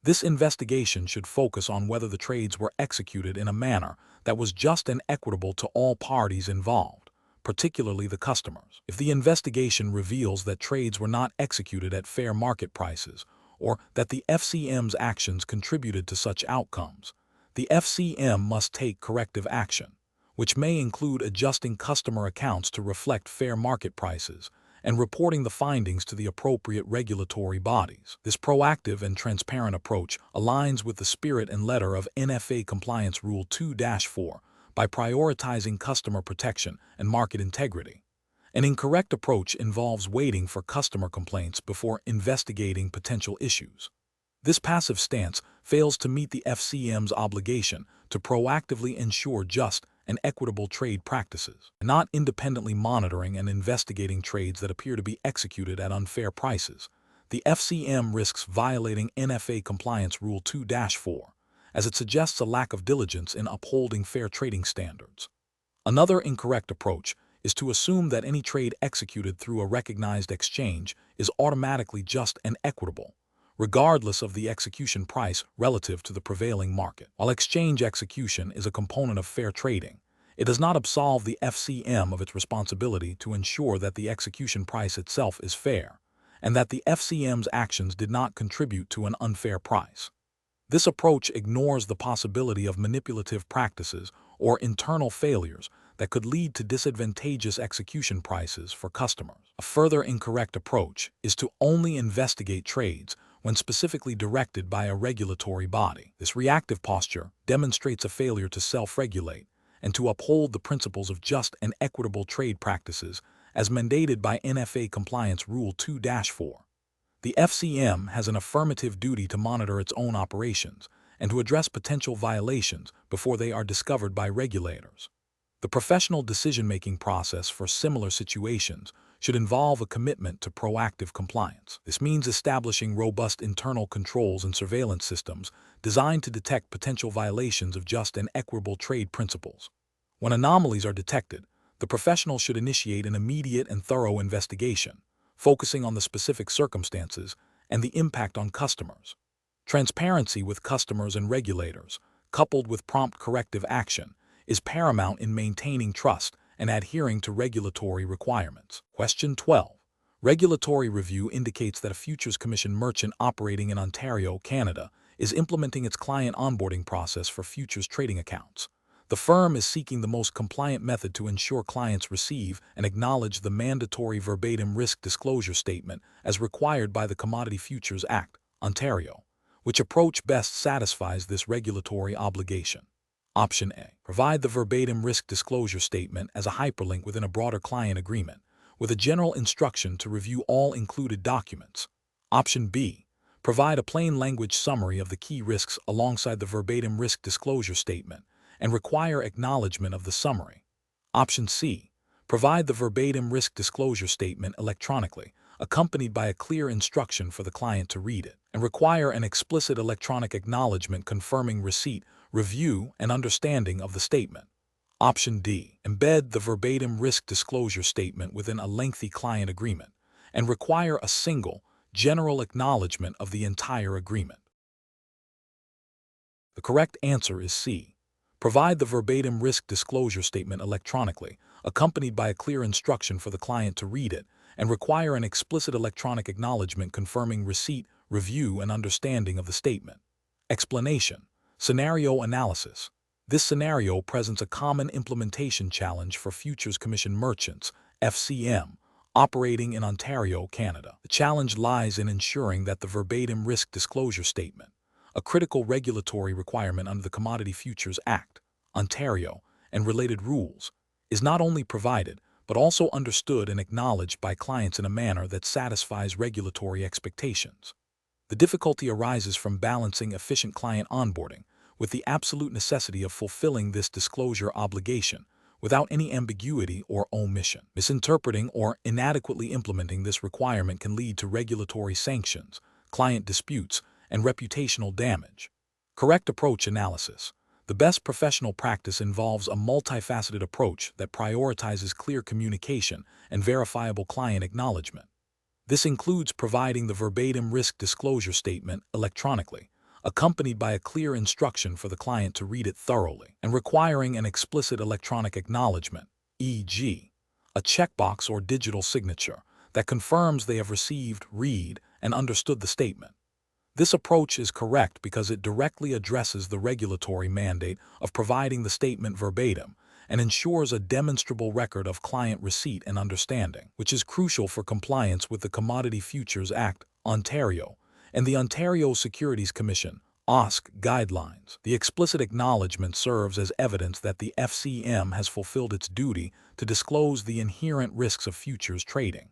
This investigation should focus on whether the trades were executed in a manner that was just and equitable to all parties involved, particularly the customers. If the investigation reveals that trades were not executed at fair market prices, or that the FCM's actions contributed to such outcomes, the FCM must take corrective action, which may include adjusting customer accounts to reflect fair market prices and reporting the findings to the appropriate regulatory bodies. This proactive and transparent approach aligns with the spirit and letter of NFA Compliance Rule 2-4 by prioritizing customer protection and market integrity. An incorrect approach involves waiting for customer complaints before investigating potential issues. This passive stance fails to meet the FCM's obligation to proactively ensure just and equitable trade practices, not independently monitoring and investigating trades that appear to be executed at unfair prices. The FCM risks violating NFA Compliance Rule 2-4, as it suggests a lack of diligence in upholding fair trading standards. Another incorrect approach is to assume that any trade executed through a recognized exchange is automatically just and equitable, regardless of the execution price relative to the prevailing market. While exchange execution is a component of fair trading, it does not absolve the FCM of its responsibility to ensure that the execution price itself is fair, and that the FCM's actions did not contribute to an unfair price. This approach ignores the possibility of manipulative practices or internal failures that could lead to disadvantageous execution prices for customers. A further incorrect approach is to only investigate trades when specifically directed by a regulatory body. This reactive posture demonstrates a failure to self-regulate and to uphold the principles of just and equitable trade practices as mandated by NFA Compliance Rule 2-4. The FCM has an affirmative duty to monitor its own operations and to address potential violations before they are discovered by regulators. The professional decision-making process for similar situations should involve a commitment to proactive compliance. This means establishing robust internal controls and surveillance systems designed to detect potential violations of just and equitable trade principles. When anomalies are detected, the professional should initiate an immediate and thorough investigation, focusing on the specific circumstances and the impact on customers. Transparency with customers and regulators, coupled with prompt corrective action, is paramount in maintaining trust and adhering to regulatory requirements. Question 12. Regulatory review indicates that a Futures Commission merchant operating in Ontario, Canada, is implementing its client onboarding process for futures trading accounts. The firm is seeking the most compliant method to ensure clients receive and acknowledge the mandatory verbatim risk disclosure statement as required by the Commodity Futures Act, Ontario. Which approach best satisfies this regulatory obligation? Option A. Provide the verbatim risk disclosure statement as a hyperlink within a broader client agreement, with a general instruction to review all included documents. Option B. Provide a plain language summary of the key risks alongside the verbatim risk disclosure statement, and require acknowledgement of the summary. Option C. Provide the verbatim risk disclosure statement electronically, accompanied by a clear instruction for the client to read it, and require an explicit electronic acknowledgement confirming receipt, review, and understanding of the statement. Option D. Embed the verbatim risk disclosure statement within a lengthy client agreement, and require a single, general acknowledgement of the entire agreement. The correct answer is C. Provide the verbatim risk disclosure statement electronically, accompanied by a clear instruction for the client to read it, and require an explicit electronic acknowledgement confirming receipt, review, and understanding of the statement. Explanation. Scenario analysis. This scenario presents a common implementation challenge for Futures Commission merchants, FCM, operating in Ontario, Canada. The challenge lies in ensuring that the verbatim risk disclosure statement, a critical regulatory requirement under the Commodity Futures Act, Ontario, and related rules, is not only provided, but also understood and acknowledged by clients in a manner that satisfies regulatory expectations. The difficulty arises from balancing efficient client onboarding with the absolute necessity of fulfilling this disclosure obligation without any ambiguity or omission. Misinterpreting or inadequately implementing this requirement can lead to regulatory sanctions, client disputes, and reputational damage. Correct approach analysis. The best professional practice involves a multifaceted approach that prioritizes clear communication and verifiable client acknowledgement. This includes providing the verbatim risk disclosure statement electronically, accompanied by a clear instruction for the client to read it thoroughly, and requiring an explicit electronic acknowledgement, e.g., a checkbox or digital signature, that confirms they have received, read, and understood the statement. This approach is correct because it directly addresses the regulatory mandate of providing the statement verbatim and ensures a demonstrable record of client receipt and understanding, which is crucial for compliance with the Commodity Futures Act, Ontario, and the Ontario Securities Commission, OSC, guidelines. The explicit acknowledgement serves as evidence that the FCM has fulfilled its duty to disclose the inherent risks of futures trading.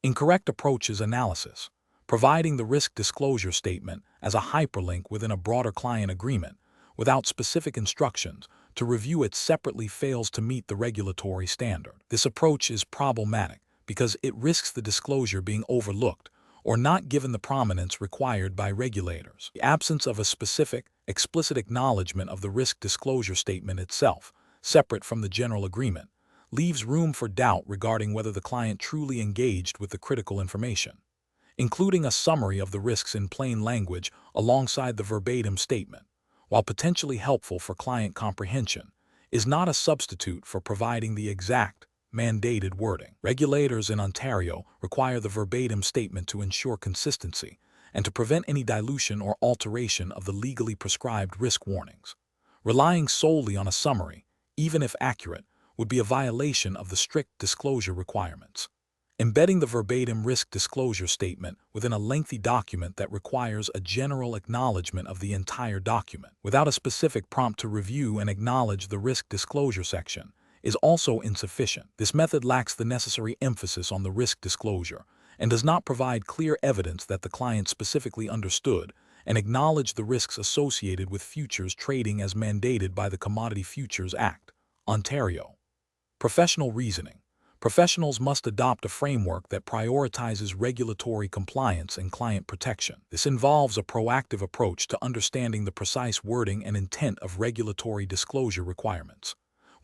Incorrect approaches analysis. Providing the risk disclosure statement as a hyperlink within a broader client agreement without specific instructions to review it separately fails to meet the regulatory standard. This approach is problematic because it risks the disclosure being overlooked or not given the prominence required by regulators. The absence of a specific, explicit acknowledgement of the risk disclosure statement itself, separate from the general agreement, leaves room for doubt regarding whether the client truly engaged with the critical information. Including a summary of the risks in plain language alongside the verbatim statement, while potentially helpful for client comprehension, is not a substitute for providing the exact, mandated wording. Regulators in Ontario require the verbatim statement to ensure consistency and to prevent any dilution or alteration of the legally prescribed risk warnings. Relying solely on a summary, even if accurate, would be a violation of the strict disclosure requirements. Embedding the verbatim risk disclosure statement within a lengthy document that requires a general acknowledgement of the entire document, without a specific prompt to review and acknowledge the risk disclosure section, is also insufficient. This method lacks the necessary emphasis on the risk disclosure and does not provide clear evidence that the client specifically understood and acknowledged the risks associated with futures trading as mandated by the Commodity Futures Act, Ontario. Professional reasoning. Professionals must adopt a framework that prioritizes regulatory compliance and client protection. This involves a proactive approach to understanding the precise wording and intent of regulatory disclosure requirements.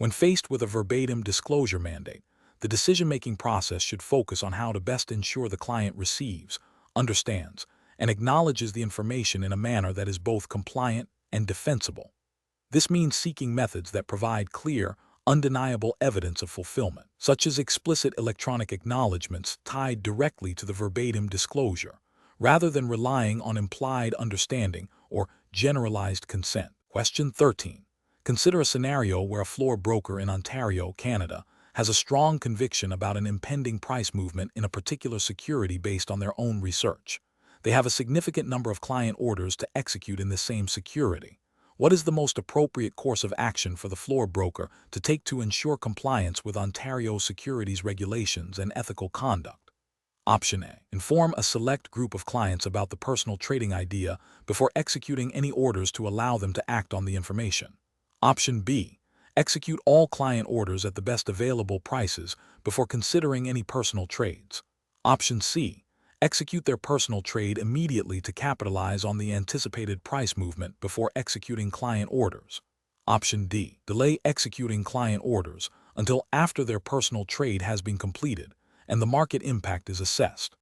When faced with a verbatim disclosure mandate, the decision-making process should focus on how to best ensure the client receives, understands, and acknowledges the information in a manner that is both compliant and defensible. This means seeking methods that provide clear, undeniable evidence of fulfillment, such as explicit electronic acknowledgments tied directly to the verbatim disclosure, rather than relying on implied understanding or generalized consent. Question 13. Consider a scenario where a floor broker in Ontario, Canada, has a strong conviction about an impending price movement in a particular security based on their own research. They have a significant number of client orders to execute in the same security. What is the most appropriate course of action for the floor broker to take to ensure compliance with Ontario securities regulations and ethical conduct? Option A. Inform a select group of clients about the personal trading idea before executing any orders to allow them to act on the information. Option B. Execute all client orders at the best available prices before considering any personal trades. Option C. Execute their personal trade immediately to capitalize on the anticipated price movement before executing client orders. Option D. Delay executing client orders until after their personal trade has been completed and the market impact is assessed.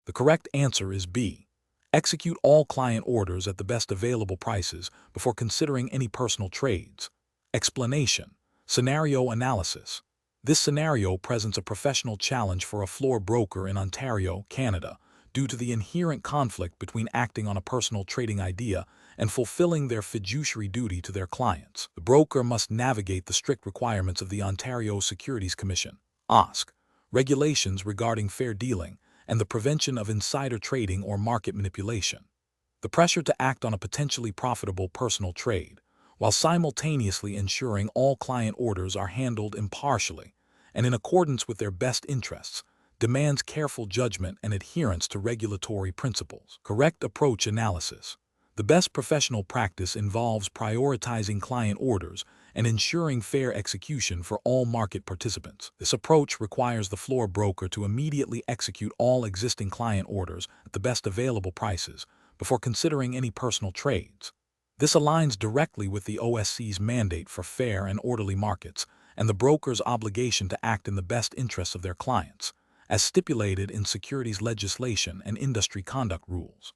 The correct answer is B. Execute all client orders at the best available prices before considering any personal trades. Explanation. Scenario analysis. This scenario presents a professional challenge for a floor broker in Ontario, Canada, due to the inherent conflict between acting on a personal trading idea and fulfilling their fiduciary duty to their clients. The broker must navigate the strict requirements of the Ontario Securities Commission, OSC, regulations regarding fair dealing, and the prevention of insider trading or market manipulation. The pressure to act on a potentially profitable personal trade, while simultaneously ensuring all client orders are handled impartially and in accordance with their best interests, demands careful judgment and adherence to regulatory principles. Correct approach analysis. The best professional practice involves prioritizing client orders and ensuring fair execution for all market participants. This approach requires the floor broker to immediately execute all existing client orders at the best available prices before considering any personal trades. This aligns directly with the OSC's mandate for fair and orderly markets and the broker's obligation to act in the best interests of their clients, as stipulated in securities legislation and industry conduct rules.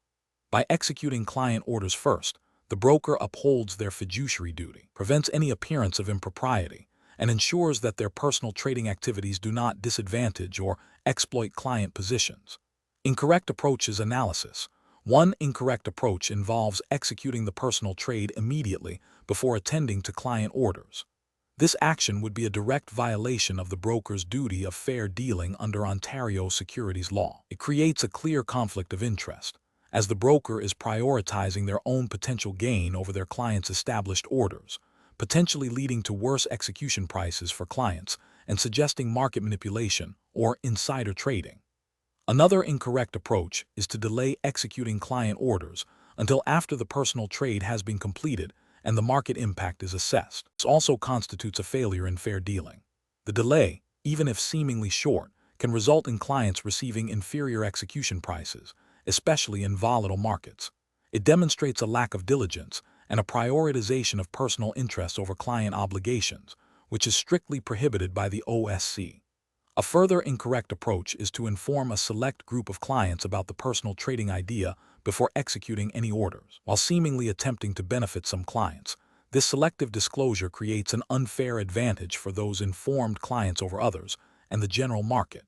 By executing client orders first, the broker upholds their fiduciary duty, prevents any appearance of impropriety, and ensures that their personal trading activities do not disadvantage or exploit client positions. Incorrect approaches analysis. One incorrect approach involves executing the personal trade immediately before attending to client orders. This action would be a direct violation of the broker's duty of fair dealing under Ontario securities law. It creates a clear conflict of interest, as the broker is prioritizing their own potential gain over their clients' established orders, potentially leading to worse execution prices for clients and suggesting market manipulation or insider trading. Another incorrect approach is to delay executing client orders until after the personal trade has been completed and the market impact is assessed. This also constitutes a failure in fair dealing. The delay, even if seemingly short, can result in clients receiving inferior execution prices, especially in volatile markets. It demonstrates a lack of diligence and a prioritization of personal interests over client obligations, which is strictly prohibited by the OSC. A further incorrect approach is to inform a select group of clients about the personal trading idea before executing any orders. While seemingly attempting to benefit some clients, this selective disclosure creates an unfair advantage for those informed clients over others and the general market.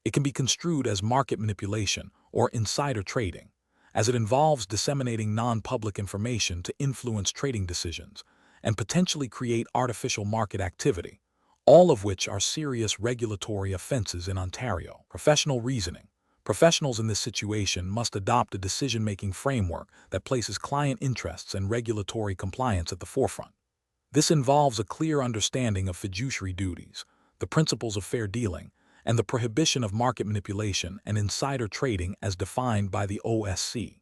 It can be construed as market manipulation or insider trading, as it involves disseminating non-public information to influence trading decisions and potentially create artificial market activity, all of which are serious regulatory offenses in Ontario. Professional reasoning. Professionals in this situation must adopt a decision-making framework that places client interests and regulatory compliance at the forefront. This involves a clear understanding of fiduciary duties, the principles of fair dealing, and the prohibition of market manipulation and insider trading as defined by the OSC.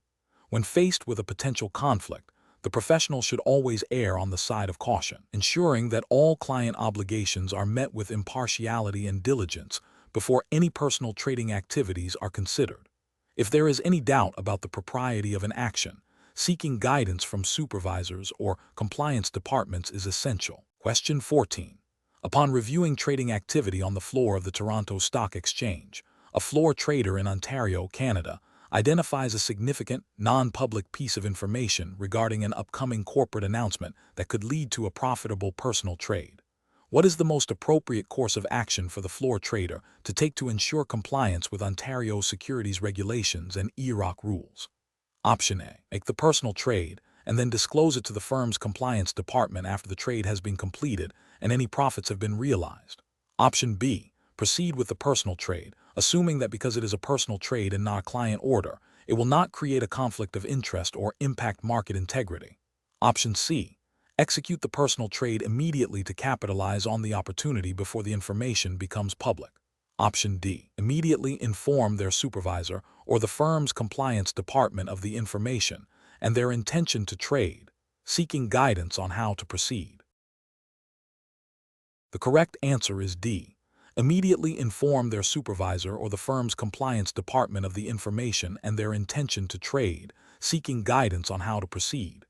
When faced with a potential conflict, the professional should always err on the side of caution, ensuring that all client obligations are met with impartiality and diligence before any personal trading activities are considered. If there is any doubt about the propriety of an action, seeking guidance from supervisors or compliance departments is essential. Question 14. Upon reviewing trading activity on the floor of the Toronto Stock Exchange, a floor trader in Ontario, Canada, identifies a significant, non-public piece of information regarding an upcoming corporate announcement that could lead to a profitable personal trade. What is the most appropriate course of action for the floor trader to take to ensure compliance with Ontario securities regulations and EROC rules? Option A. Make the personal trade and then disclose it to the firm's compliance department after the trade has been completed and any profits have been realized. Option B. Proceed with the personal trade, assuming that because it is a personal trade and not a client order, it will not create a conflict of interest or impact market integrity. Option C. Execute the personal trade immediately to capitalize on the opportunity before the information becomes public. Option D. Immediately inform their supervisor or the firm's compliance department of the information and their intention to trade, seeking guidance on how to proceed. The correct answer is D. Immediately inform their supervisor or the firm's compliance department of the information and their intention to trade, seeking guidance on how to proceed.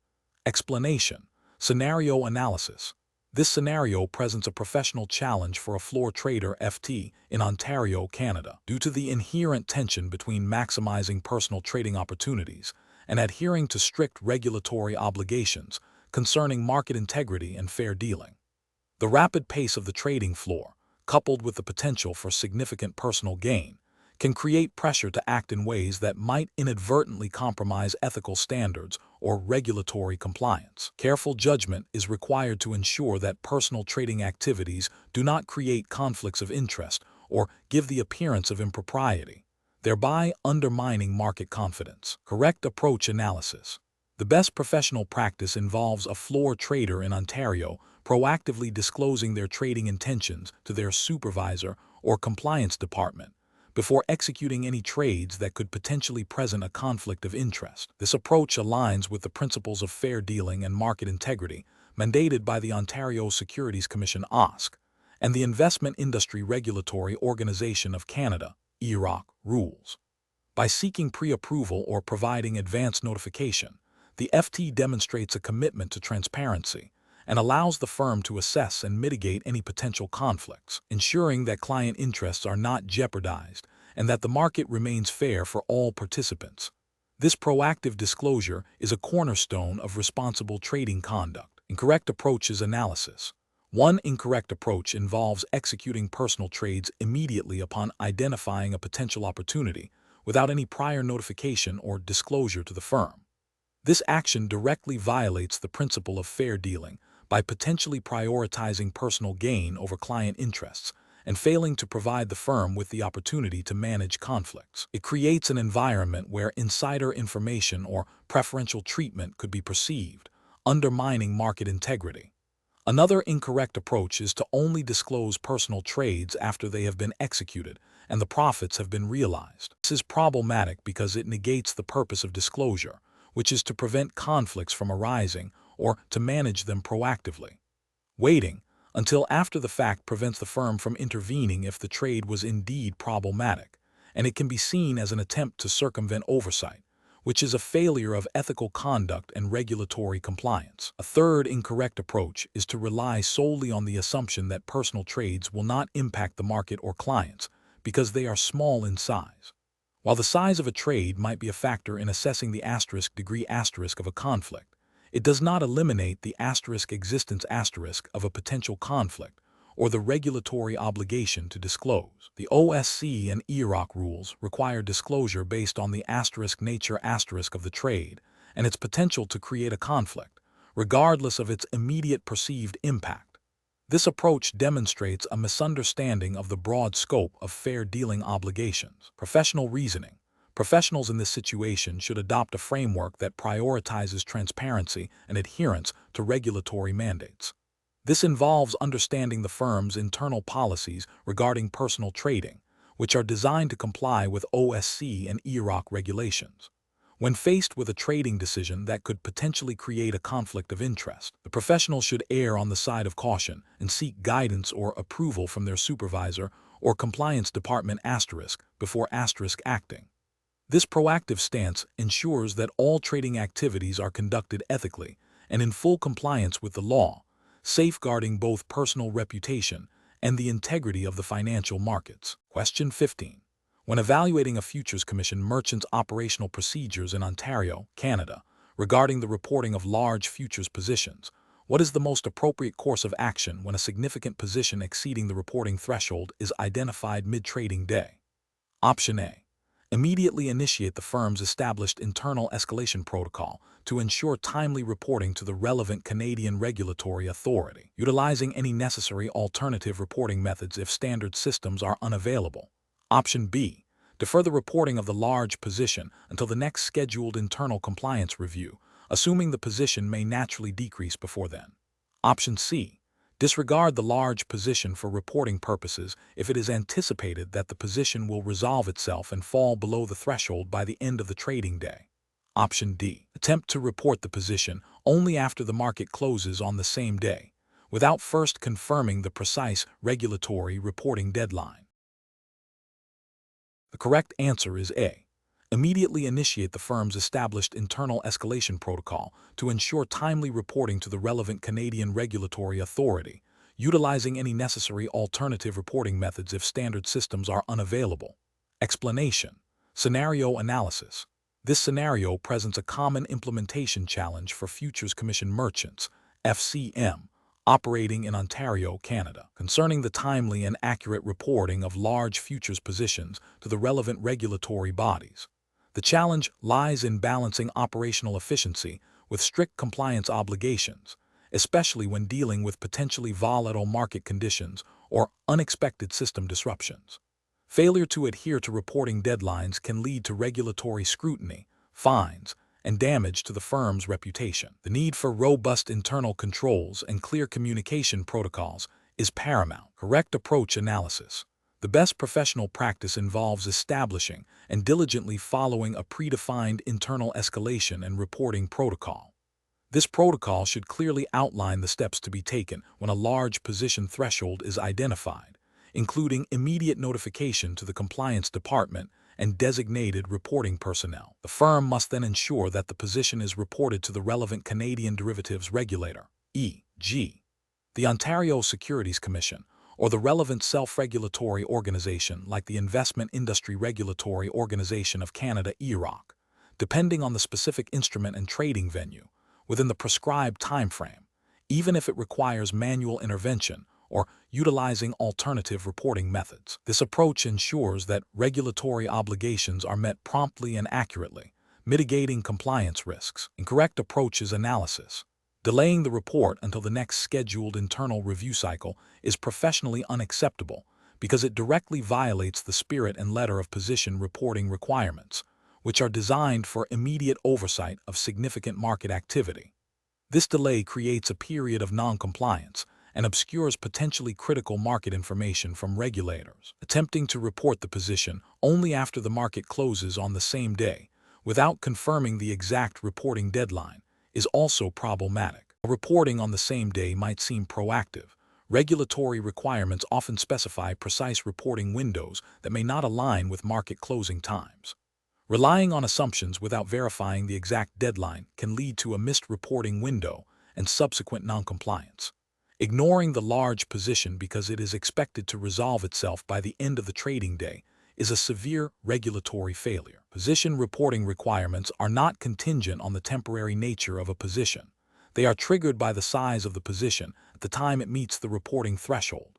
Explanation. Scenario analysis. This scenario presents a professional challenge for a floor trader FT in Ontario, Canada, due to the inherent tension between maximizing personal trading opportunities and adhering to strict regulatory obligations concerning market integrity and fair dealing. The rapid pace of the trading floor, coupled with the potential for significant personal gain, can create pressure to act in ways that might inadvertently compromise ethical standards or regulatory compliance. Careful judgment is required to ensure that personal trading activities do not create conflicts of interest or give the appearance of impropriety, thereby undermining market confidence. Correct approach analysis. The best professional practice involves a floor trader in Ontario proactively disclosing their trading intentions to their supervisor or compliance department before executing any trades that could potentially present a conflict of interest. This approach aligns with the principles of fair dealing and market integrity mandated by the Ontario Securities Commission (OSC) and the Investment Industry Regulatory Organization of Canada (IIROC) rules. By seeking pre-approval or providing advance notification, the FT demonstrates a commitment to transparency and allows the firm to assess and mitigate any potential conflicts, ensuring that client interests are not jeopardized and that the market remains fair for all participants. This proactive disclosure is a cornerstone of responsible trading conduct. Incorrect approaches analysis. One incorrect approach involves executing personal trades immediately upon identifying a potential opportunity without any prior notification or disclosure to the firm. This action directly violates the principle of fair dealing by potentially prioritizing personal gain over client interests and failing to provide the firm with the opportunity to manage conflicts. It creates an environment where insider information or preferential treatment could be perceived, undermining market integrity. Another incorrect approach is to only disclose personal trades after they have been executed and the profits have been realized. This is problematic because it negates the purpose of disclosure, which is to prevent conflicts from arising or to manage them proactively. Waiting until after the fact prevents the firm from intervening if the trade was indeed problematic, and it can be seen as an attempt to circumvent oversight, which is a failure of ethical conduct and regulatory compliance. A third incorrect approach is to rely solely on the assumption that personal trades will not impact the market or clients because they are small in size. While the size of a trade might be a factor in assessing the degree of a conflict, it does not eliminate the existence of a potential conflict or the regulatory obligation to disclose. The OSC and IIROC rules require disclosure based on the nature of the trade and its potential to create a conflict, regardless of its immediate perceived impact. This approach demonstrates a misunderstanding of the broad scope of fair dealing obligations. Professional reasoning. Professionals in this situation should adopt a framework that prioritizes transparency and adherence to regulatory mandates. This involves understanding the firm's internal policies regarding personal trading, which are designed to comply with OSC and IIROC regulations. When faced with a trading decision that could potentially create a conflict of interest, the professional should err on the side of caution and seek guidance or approval from their supervisor or compliance department before acting. This proactive stance ensures that all trading activities are conducted ethically and in full compliance with the law, safeguarding both personal reputation and the integrity of the financial markets. Question 15. When evaluating a Futures Commission merchant's operational procedures in Ontario, Canada, regarding the reporting of large futures positions, what is the most appropriate course of action when a significant position exceeding the reporting threshold is identified mid-trading day? Option A. Immediately initiate the firm's established internal escalation protocol to ensure timely reporting to the relevant Canadian regulatory authority, utilizing any necessary alternative reporting methods if standard systems are unavailable. Option B. Defer the reporting of the large position until the next scheduled internal compliance review, assuming the position may naturally decrease before then. Option C. Disregard the large position for reporting purposes if it is anticipated that the position will resolve itself and fall below the threshold by the end of the trading day. Option D. Attempt to report the position only after the market closes on the same day, without first confirming the precise regulatory reporting deadline. The correct answer is A. Immediately initiate the firm's established internal escalation protocol to ensure timely reporting to the relevant Canadian regulatory authority, utilizing any necessary alternative reporting methods if standard systems are unavailable. Explanation. Scenario analysis. This scenario presents a common implementation challenge for Futures Commission merchants, FCM, operating in Ontario, Canada, concerning the timely and accurate reporting of large futures positions to the relevant regulatory bodies. The challenge lies in balancing operational efficiency with strict compliance obligations, especially when dealing with potentially volatile market conditions or unexpected system disruptions. Failure to adhere to reporting deadlines can lead to regulatory scrutiny, fines, and damage to the firm's reputation. The need for robust internal controls and clear communication protocols is paramount. Correct approach analysis. The best professional practice involves establishing and diligently following a predefined internal escalation and reporting protocol. This protocol should clearly outline the steps to be taken when a large position threshold is identified, including immediate notification to the compliance department and designated reporting personnel. The firm must then ensure that the position is reported to the relevant Canadian derivatives regulator, e.g., the Ontario Securities Commission, or the relevant self-regulatory organization like the Investment Industry Regulatory Organization of Canada, IIROC, depending on the specific instrument and trading venue, within the prescribed timeframe, even if it requires manual intervention or utilizing alternative reporting methods. This approach ensures that regulatory obligations are met promptly and accurately, mitigating compliance risks. Incorrect approach is analysis. Delaying the report until the next scheduled internal review cycle is professionally unacceptable because it directly violates the spirit and letter of position reporting requirements, which are designed for immediate oversight of significant market activity. This delay creates a period of non-compliance and obscures potentially critical market information from regulators. Attempting to report the position only after the market closes on the same day, without confirming the exact reporting deadline, is also problematic. Reporting on the same day might seem proactive. Regulatory requirements often specify precise reporting windows that may not align with market closing times. Relying on assumptions without verifying the exact deadline can lead to a missed reporting window and subsequent noncompliance. Ignoring the large position because it is expected to resolve itself by the end of the trading day is a severe regulatory failure. Position reporting requirements are not contingent on the temporary nature of a position. They are triggered by the size of the position at the time it meets the reporting threshold.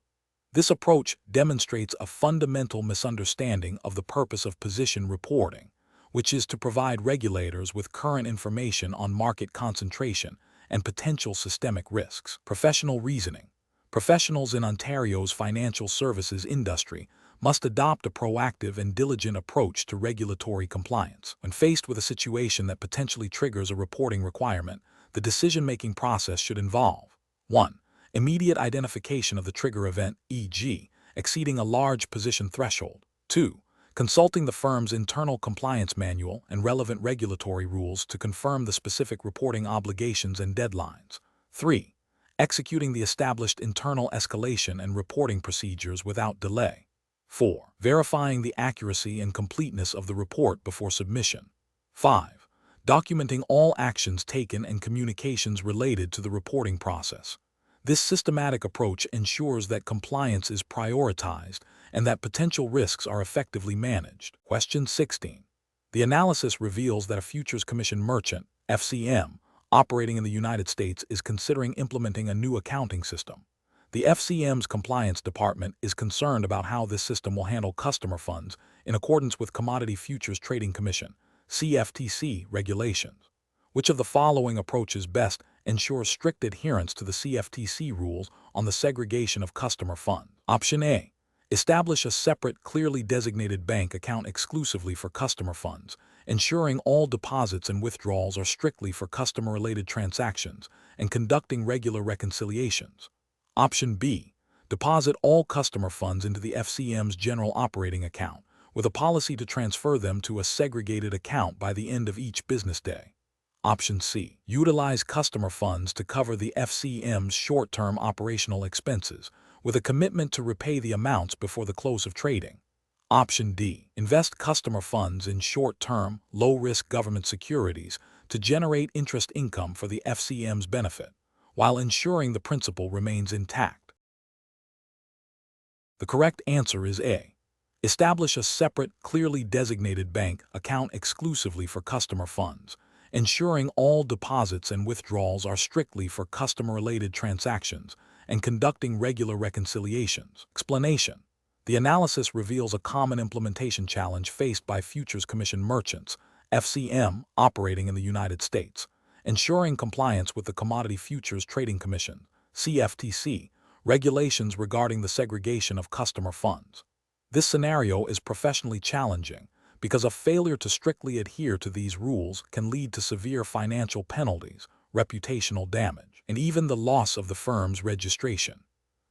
This approach demonstrates a fundamental misunderstanding of the purpose of position reporting, which is to provide regulators with current information on market concentration and potential systemic risks. Professional reasoning. Professionals in Ontario's financial services industry must adopt a proactive and diligent approach to regulatory compliance. When faced with a situation that potentially triggers a reporting requirement, the decision-making process should involve 1. Immediate identification of the trigger event, e.g., exceeding a large position threshold. 2. Consulting the firm's internal compliance manual and relevant regulatory rules to confirm the specific reporting obligations and deadlines. 3. Executing the established internal escalation and reporting procedures without delay. 4. Verifying the accuracy and completeness of the report before submission. 5. Documenting all actions taken and communications related to the reporting process. This systematic approach ensures that compliance is prioritized and that potential risks are effectively managed. Question 16. The analysis reveals that a Futures Commission merchant, FCM, operating in the United States is considering implementing a new accounting system. The FCM's compliance department is concerned about how this system will handle customer funds in accordance with Commodity Futures Trading Commission, CFTC, regulations. Which of the following approaches best ensures strict adherence to the CFTC rules on the segregation of customer funds? Option A. Establish a separate, clearly designated bank account exclusively for customer funds, ensuring all deposits and withdrawals are strictly for customer-related transactions and conducting regular reconciliations. Option B. Deposit all customer funds into the FCM's general operating account, with a policy to transfer them to a segregated account by the end of each business day. Option C. Utilize customer funds to cover the FCM's short-term operational expenses, with a commitment to repay the amounts before the close of trading. Option D. Invest customer funds in short-term, low-risk government securities to generate interest income for the FCM's benefit, while ensuring the principal remains intact. The correct answer is A. Establish a separate, clearly designated bank account exclusively for customer funds, ensuring all deposits and withdrawals are strictly for customer-related transactions, and conducting regular reconciliations. Explanation. The analysis reveals a common implementation challenge faced by Futures Commission merchants, FCM, operating in the United States, ensuring compliance with the Commodity Futures Trading Commission, CFTC, regulations regarding the segregation of customer funds. This scenario is professionally challenging because a failure to strictly adhere to these rules can lead to severe financial penalties, reputational damage, and even the loss of the firm's registration.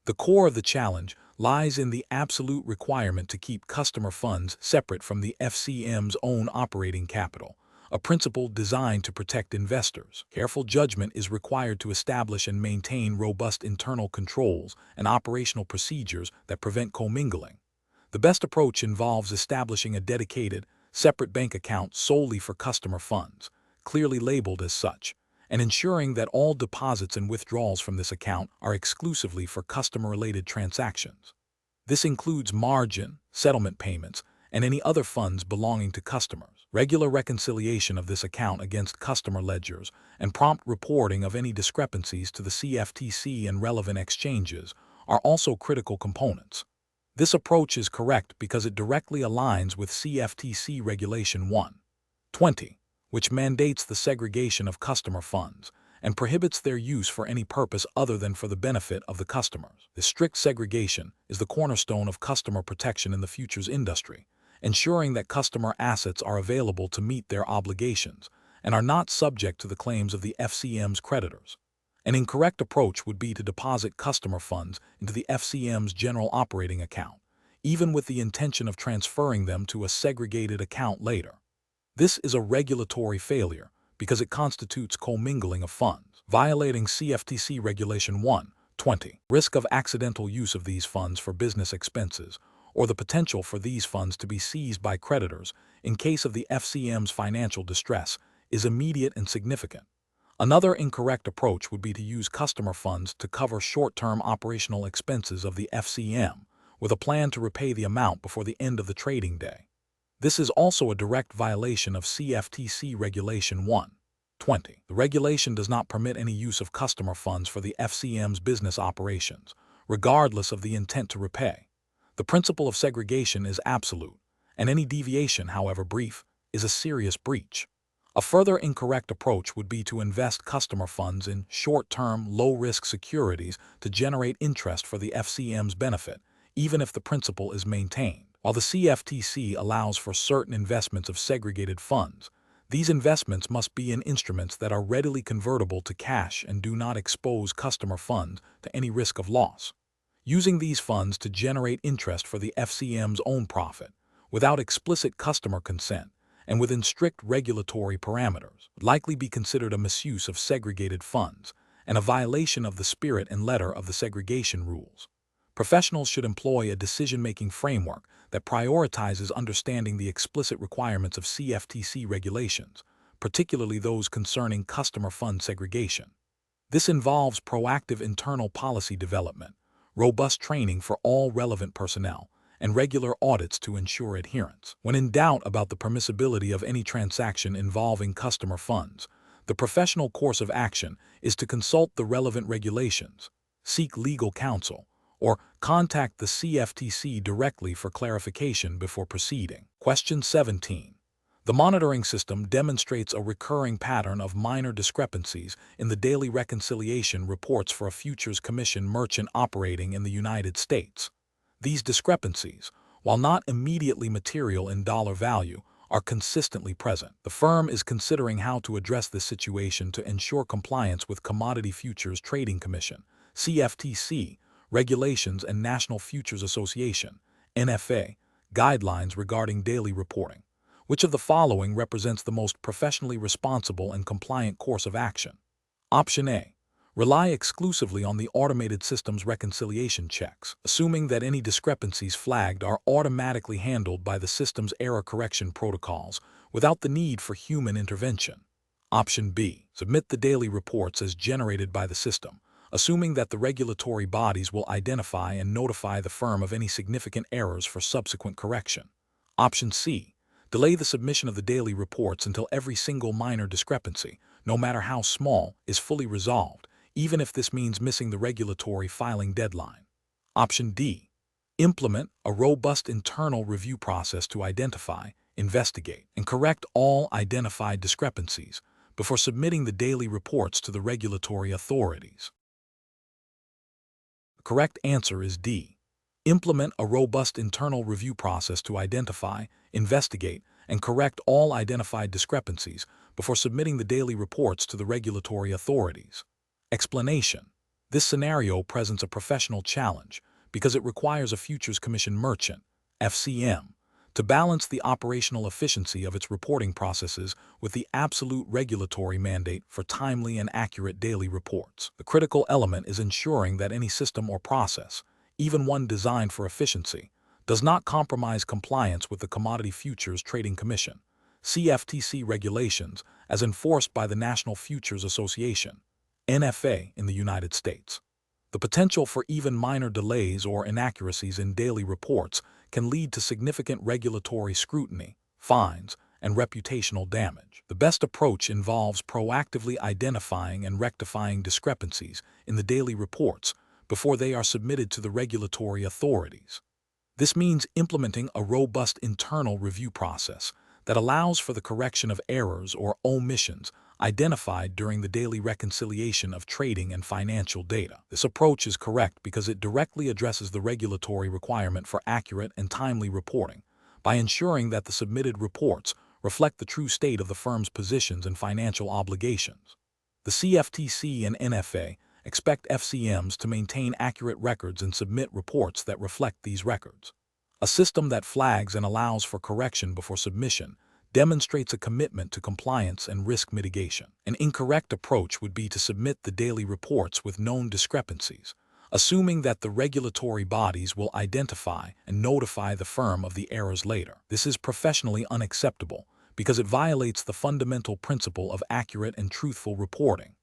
The core of the challenge lies in the absolute requirement to keep customer funds separate from the FCM's own operating capital, a principle designed to protect investors. Careful judgment is required to establish and maintain robust internal controls and operational procedures that prevent commingling. The best approach involves establishing a dedicated, separate bank account solely for customer funds, clearly labeled as such, and ensuring that all deposits and withdrawals from this account are exclusively for customer-related transactions. This includes margin, settlement payments, and any other funds belonging to customers. Regular reconciliation of this account against customer ledgers and prompt reporting of any discrepancies to the CFTC and relevant exchanges are also critical components. This approach is correct because it directly aligns with CFTC Regulation 1/20, which mandates the segregation of customer funds and prohibits their use for any purpose other than for the benefit of the customers. This strict segregation is the cornerstone of customer protection in the futures industry, ensuring that customer assets are available to meet their obligations and are not subject to the claims of the FCM's creditors. An incorrect approach would be to deposit customer funds into the FCM's general operating account, even with the intention of transferring them to a segregated account later. This is a regulatory failure because it constitutes commingling of funds, violating CFTC Regulation 1/20. Risk of accidental use of these funds for business expenses, or the potential for these funds to be seized by creditors in case of the FCM's financial distress, is immediate and significant. Another incorrect approach would be to use customer funds to cover short-term operational expenses of the FCM, with a plan to repay the amount before the end of the trading day. This is also a direct violation of CFTC Regulation 1/20. The regulation does not permit any use of customer funds for the FCM's business operations, regardless of the intent to repay. The principle of segregation is absolute, and any deviation, however brief, is a serious breach. A further incorrect approach would be to invest customer funds in short-term, low-risk securities to generate interest for the FCM's benefit, even if the principle is maintained. While the CFTC allows for certain investments of segregated funds, these investments must be in instruments that are readily convertible to cash and do not expose customer funds to any risk of loss. Using these funds to generate interest for the FCM's own profit, without explicit customer consent, and within strict regulatory parameters, would likely be considered a misuse of segregated funds and a violation of the spirit and letter of the segregation rules. Professionals should employ a decision-making framework that prioritizes understanding the explicit requirements of CFTC regulations, particularly those concerning customer fund segregation. This involves proactive internal policy development, robust training for all relevant personnel, and regular audits to ensure adherence. When in doubt about the permissibility of any transaction involving customer funds, the professional course of action is to consult the relevant regulations, seek legal counsel, or contact the CFTC directly for clarification before proceeding. Question 17. The monitoring system demonstrates a recurring pattern of minor discrepancies in the daily reconciliation reports for a futures commission merchant operating in the United States. These discrepancies, while not immediately material in dollar value, are consistently present. The firm is considering how to address this situation to ensure compliance with Commodity Futures Trading Commission, CFTC, regulations and National Futures Association, NFA, guidelines regarding daily reporting. Which of the following represents the most professionally responsible and compliant course of action? Option A. Rely exclusively on the automated system's reconciliation checks, assuming that any discrepancies flagged are automatically handled by the system's error correction protocols without the need for human intervention. Option B. Submit the daily reports as generated by the system, assuming that the regulatory bodies will identify and notify the firm of any significant errors for subsequent correction. Option C. Delay the submission of the daily reports until every single minor discrepancy, no matter how small, is fully resolved, even if this means missing the regulatory filing deadline. Option D. Implement a robust internal review process to identify, investigate, and correct all identified discrepancies before submitting the daily reports to the regulatory authorities. The correct answer is D. Implement a robust internal review process to identify, investigate, and correct all identified discrepancies before submitting the daily reports to the regulatory authorities. Explanation: this scenario presents a professional challenge because it requires a Futures Commission merchant, FCM, to balance the operational efficiency of its reporting processes with the absolute regulatory mandate for timely and accurate daily reports. The critical element is ensuring that any system or process, even one designed for efficiency, does not compromise compliance with the Commodity Futures Trading Commission, CFTC regulations as enforced by the National Futures Association, NFA, in the United States. The potential for even minor delays or inaccuracies in daily reports can lead to significant regulatory scrutiny, fines, and reputational damage. The best approach involves proactively identifying and rectifying discrepancies in the daily reports before they are submitted to the regulatory authorities. This means implementing a robust internal review process that allows for the correction of errors or omissions identified during the daily reconciliation of trading and financial data. This approach is correct because it directly addresses the regulatory requirement for accurate and timely reporting by ensuring that the submitted reports reflect the true state of the firm's positions and financial obligations. The CFTC and NFA expect FCMs to maintain accurate records and submit reports that reflect these records. A system that flags and allows for correction before submission demonstrates a commitment to compliance and risk mitigation. An incorrect approach would be to submit the daily reports with known discrepancies, assuming that the regulatory bodies will identify and notify the firm of the errors later. This is professionally unacceptable because it violates the fundamental principle of accurate and truthful reporting.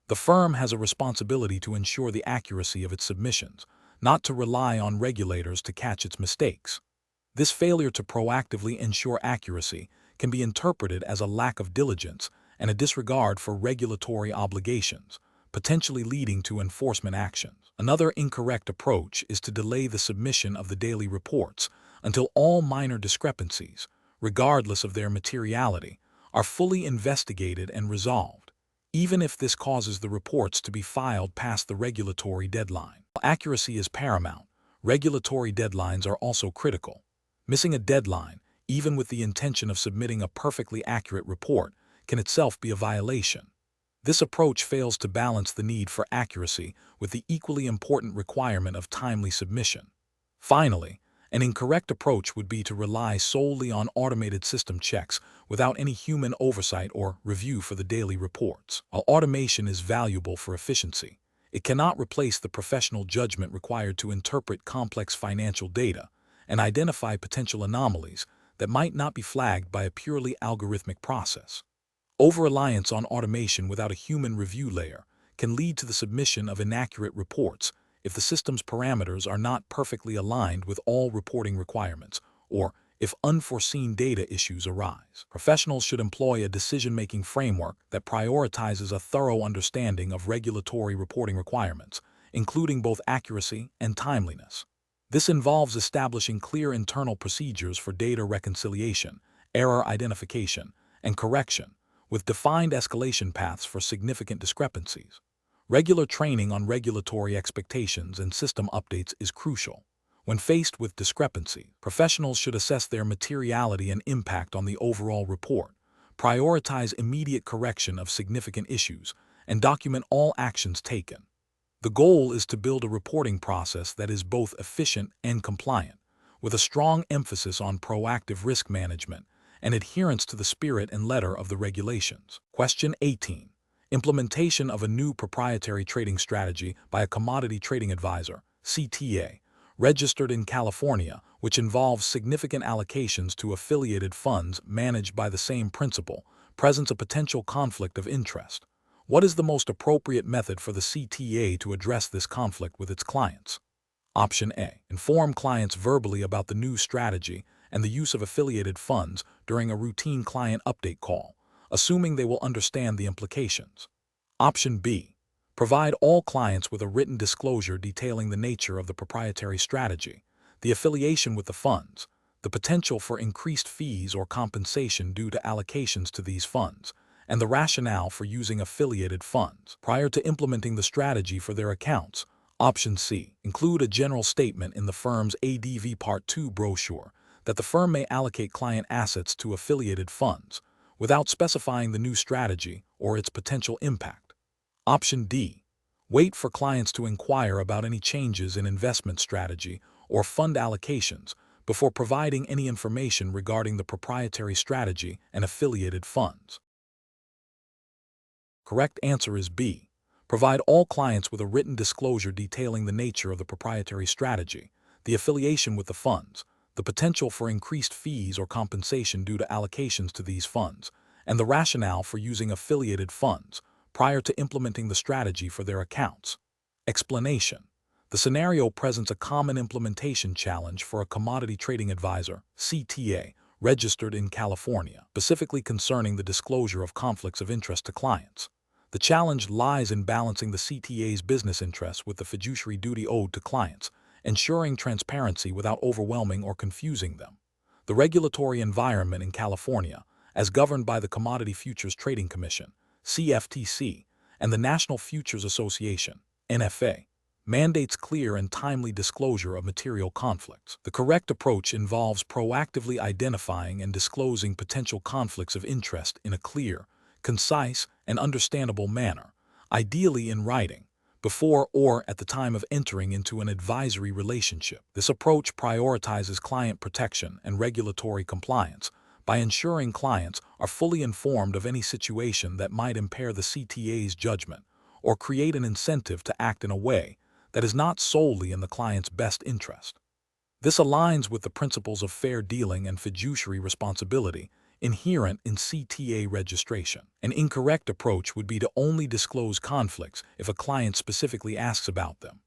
The firm has a responsibility to ensure the accuracy of its submissions, not to rely on regulators to catch its mistakes. This failure to proactively ensure accuracy can be interpreted as a lack of diligence and a disregard for regulatory obligations, potentially leading to enforcement actions. Another incorrect approach is to delay the submission of the daily reports until all minor discrepancies, regardless of their materiality, are fully investigated and resolved, even if this causes the reports to be filed past the regulatory deadline. While accuracy is paramount, regulatory deadlines are also critical. Missing a deadline, even with the intention of submitting a perfectly accurate report, can itself be a violation. This approach fails to balance the need for accuracy with the equally important requirement of timely submission. Finally, an incorrect approach would be to rely solely on automated system checks without any human oversight or review for the daily reports. While automation is valuable for efficiency, it cannot replace the professional judgment required to interpret complex financial data and identify potential anomalies that might not be flagged by a purely algorithmic process. Over-reliance on automation without a human review layer can lead to the submission of inaccurate reports if the system's parameters are not perfectly aligned with all reporting requirements, or if unforeseen data issues arise. Professionals should employ a decision-making framework that prioritizes a thorough understanding of regulatory reporting requirements, including both accuracy and timeliness. This involves establishing clear internal procedures for data reconciliation, error identification, and correction, with defined escalation paths for significant discrepancies. Regular training on regulatory expectations and system updates is crucial. When faced with discrepancy, professionals should assess their materiality and impact on the overall report, prioritize immediate correction of significant issues, and document all actions taken. The goal is to build a reporting process that is both efficient and compliant, with a strong emphasis on proactive risk management and adherence to the spirit and letter of the regulations. Question 18. Implementation of a new proprietary trading strategy by a commodity trading advisor, CTA, registered in California, which involves significant allocations to affiliated funds managed by the same principal, presents a potential conflict of interest. What is the most appropriate method for the CTA to address this conflict with its clients? Option A. Inform clients verbally about the new strategy and the use of affiliated funds during a routine client update call, assuming they will understand the implications. Option B. Provide all clients with a written disclosure detailing the nature of the proprietary strategy, the affiliation with the funds, the potential for increased fees or compensation due to allocations to these funds, and the rationale for using affiliated funds. Prior to implementing the strategy for their accounts, Option C. Include a general statement in the firm's ADV Part 2 brochure that the firm may allocate client assets to affiliated funds without specifying the new strategy or its potential impact. Option D. Wait for clients to inquire about any changes in investment strategy or fund allocations before providing any information regarding the proprietary strategy and affiliated funds. Correct answer is B. Provide all clients with a written disclosure detailing the nature of the proprietary strategy, the affiliation with the funds, the potential for increased fees or compensation due to allocations to these funds, and the rationale for using affiliated funds prior to implementing the strategy for their accounts. Explanation. The scenario presents a common implementation challenge for a commodity trading advisor, CTA, registered in California, specifically concerning the disclosure of conflicts of interest to clients. The challenge lies in balancing the CTA's business interests with the fiduciary duty owed to clients, ensuring transparency without overwhelming or confusing them. The regulatory environment in California, as governed by the Commodity Futures Trading Commission, CFTC, and the National Futures Association, NFA, mandates clear and timely disclosure of material conflicts. The correct approach involves proactively identifying and disclosing potential conflicts of interest in a clear, concise, and understandable manner, ideally in writing, before or at the time of entering into an advisory relationship. This approach prioritizes client protection and regulatory compliance by ensuring clients are fully informed of any situation that might impair the CTA's judgment or create an incentive to act in a way that is not solely in the client's best interest. This aligns with the principles of fair dealing and fiduciary responsibility inherent in CTA registration. An incorrect approach would be to only disclose conflicts if a client specifically asks about them.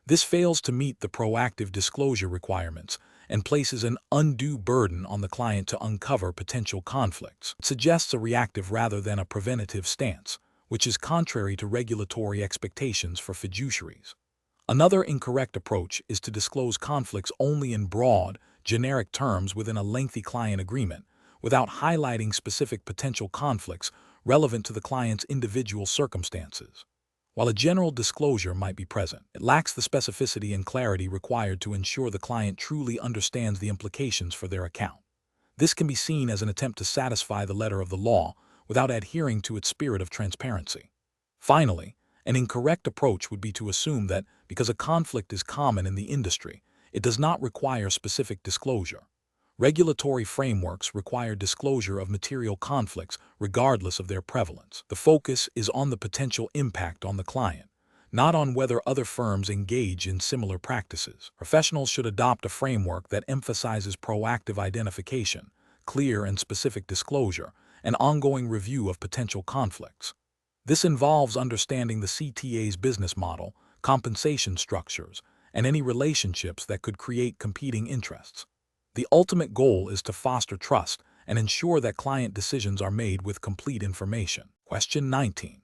This fails to meet the proactive disclosure requirements and places an undue burden on the client to uncover potential conflicts. It suggests a reactive rather than a preventative stance, which is contrary to regulatory expectations for fiduciaries. Another incorrect approach is to disclose conflicts only in broad, generic terms within a lengthy client agreement, without highlighting specific potential conflicts relevant to the client's individual circumstances. While a general disclosure might be present, it lacks the specificity and clarity required to ensure the client truly understands the implications for their account. This can be seen as an attempt to satisfy the letter of the law without adhering to its spirit of transparency. Finally, an incorrect approach would be to assume that because a conflict is common in the industry, it does not require specific disclosure. Regulatory frameworks require disclosure of material conflicts regardless of their prevalence. The focus is on the potential impact on the client, not on whether other firms engage in similar practices. Professionals should adopt a framework that emphasizes proactive identification, clear and specific disclosure, and ongoing review of potential conflicts. This involves understanding the CTA's business model, compensation structures, and any relationships that could create competing interests. The ultimate goal is to foster trust and ensure that client decisions are made with complete information. Question 19.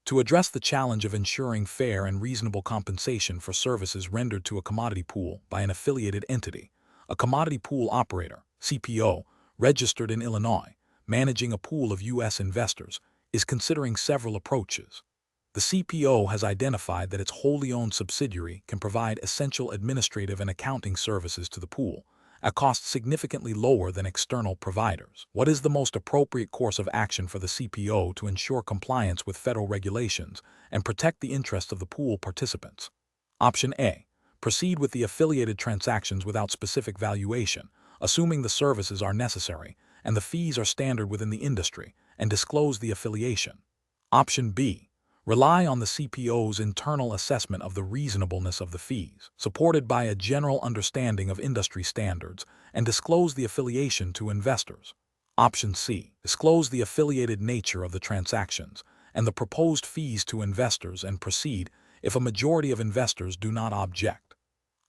To address the challenge of ensuring fair and reasonable compensation for services rendered to a commodity pool by an affiliated entity, a commodity pool operator, CPO, registered in Illinois, managing a pool of U.S. investors, is considering several approaches. The CPO has identified that its wholly owned subsidiary can provide essential administrative and accounting services to the pool at costs significantly lower than external providers. What is the most appropriate course of action for the CPO to ensure compliance with federal regulations and protect the interests of the pool participants? Option A. Proceed with the affiliated transactions without specific valuation, assuming the services are necessary and the fees are standard within the industry, and disclose the affiliation. Option B. Rely on the CPO's internal assessment of the reasonableness of the fees, supported by a general understanding of industry standards, and disclose the affiliation to investors. Option C. Disclose the affiliated nature of the transactions and the proposed fees to investors and proceed if a majority of investors do not object.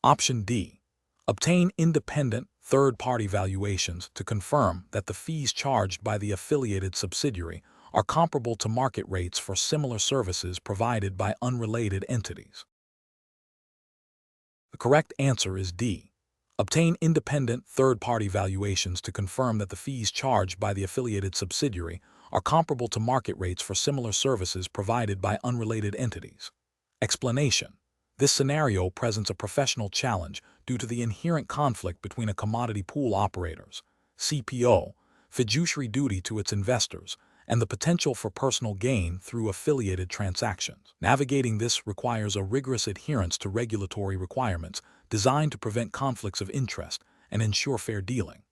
Option D. Obtain independent, third-party valuations to confirm that the fees charged by the affiliated subsidiary are comparable to market rates for similar services provided by unrelated entities. The correct answer is D. Obtain independent, third-party valuations to confirm that the fees charged by the affiliated subsidiary are comparable to market rates for similar services provided by unrelated entities. Explanation. This scenario presents a professional challenge due to the inherent conflict between a commodity pool operator's CPO fiduciary duty to its investors and the potential for personal gain through affiliated transactions. Navigating this requires a rigorous adherence to regulatory requirements designed to prevent conflicts of interest and ensure fair dealing.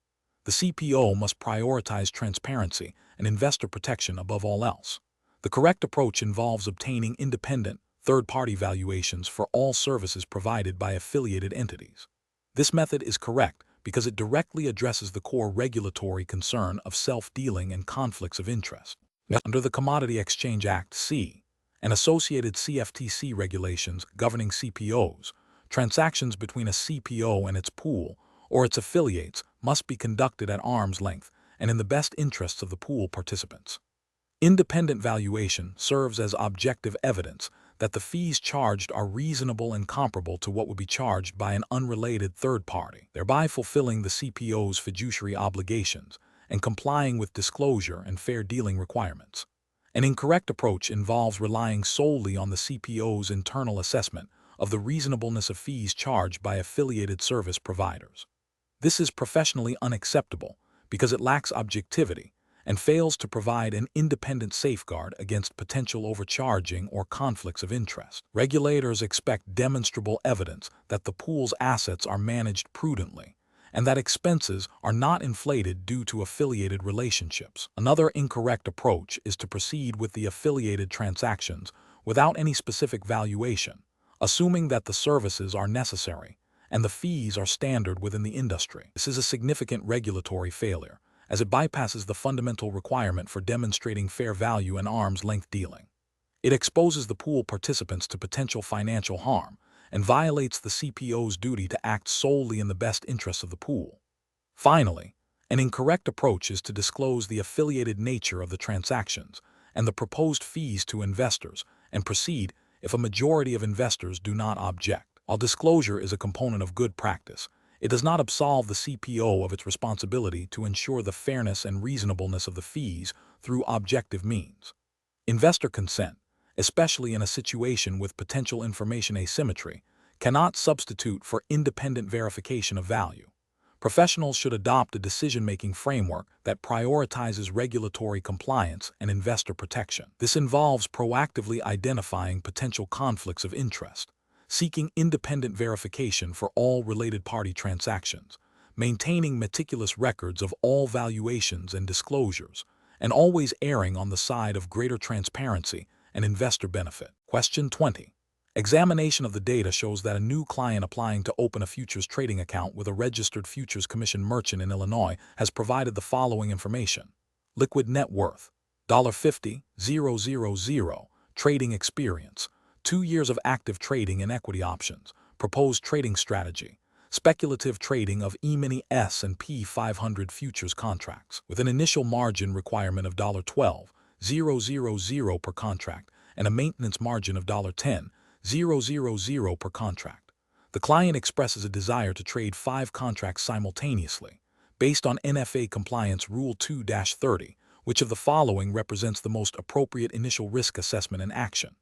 The CPO must prioritize transparency and investor protection above all else. The correct approach involves obtaining independent, third-party valuations for all services provided by affiliated entities. This method is correct because it directly addresses the core regulatory concern of self-dealing and conflicts of interest. Under the Commodity Exchange Act (C) and associated CFTC regulations governing CPOs, transactions between a CPO and its pool or its affiliates must be conducted at arm's length and in the best interests of the pool participants. Independent valuation serves as objective evidence that the fees charged are reasonable and comparable to what would be charged by an unrelated third party, thereby fulfilling the CPO's fiduciary obligations and complying with disclosure and fair dealing requirements. An incorrect approach involves relying solely on the CPO's internal assessment of the reasonableness of fees charged by affiliated service providers. This is professionally unacceptable because it lacks objectivity and fails to provide an independent safeguard against potential overcharging or conflicts of interest. Regulators expect demonstrable evidence that the pool's assets are managed prudently and that expenses are not inflated due to affiliated relationships. Another incorrect approach is to proceed with the affiliated transactions without any specific valuation, assuming that the services are necessary and the fees are standard within the industry. This is a significant regulatory failure, as it bypasses the fundamental requirement for demonstrating fair value and arm's-length dealing. It exposes the pool participants to potential financial harm and violates the CPO's duty to act solely in the best interests of the pool. Finally, an incorrect approach is to disclose the affiliated nature of the transactions and the proposed fees to investors and proceed if a majority of investors do not object. While disclosure is a component of good practice, it does not absolve the CPO of its responsibility to ensure the fairness and reasonableness of the fees through objective means. Investor consent, especially in a situation with potential information asymmetry, cannot substitute for independent verification of value. Professionals should adopt a decision-making framework that prioritizes regulatory compliance and investor protection. This involves proactively identifying potential conflicts of interest, seeking independent verification for all related party transactions, maintaining meticulous records of all valuations and disclosures, and always erring on the side of greater transparency and investor benefit. Question 20. Examination of the data shows that a new client applying to open a futures trading account with a registered futures commission merchant in Illinois has provided the following information: liquid net worth, $50,000, trading experience, 2 years of active trading in equity options, proposed trading strategy, speculative trading of E-mini S&P 500 futures contracts, with an initial margin requirement of $12,000 per contract and a maintenance margin of $10,000 per contract. The client expresses a desire to trade 5 contracts simultaneously. Based on NFA Compliance Rule 2-30, which of the following represents the most appropriate initial risk assessment and action?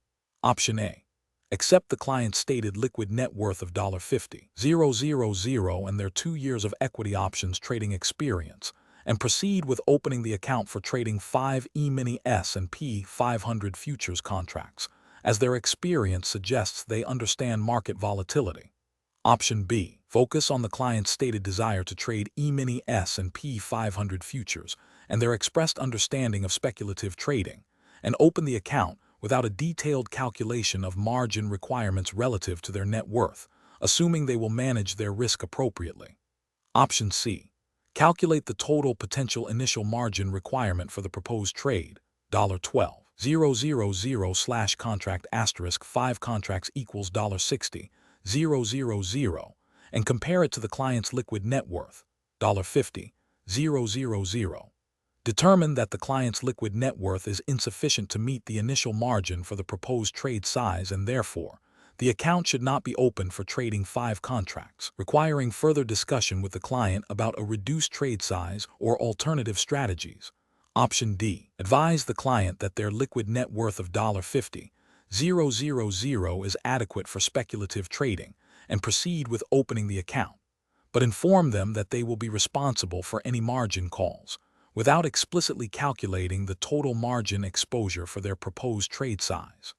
Option A. Accept the client's stated liquid net worth of $50,000 and their 2 years of equity options trading experience, and proceed with opening the account for trading 5 E-mini S&P 500 futures contracts, as their experience suggests they understand market volatility. Option B. Focus on the client's stated desire to trade E-mini S&P 500 futures and their expressed understanding of speculative trading, and open the account without a detailed calculation of margin requirements relative to their net worth, assuming they will manage their risk appropriately. Option C. Calculate the total potential initial margin requirement for the proposed trade, $12,000/contract * 5 contracts equals $60,000, and compare it to the client's liquid net worth, $50,000. Determine that the client's liquid net worth is insufficient to meet the initial margin for the proposed trade size, and therefore, the account should not be opened for trading 5 contracts, requiring further discussion with the client about a reduced trade size or alternative strategies. Option D. Advise the client that their liquid net worth of $50,000 is adequate for speculative trading, and proceed with opening the account, but inform them that they will be responsible for any margin calls, without explicitly calculating the total margin exposure for their proposed trade size.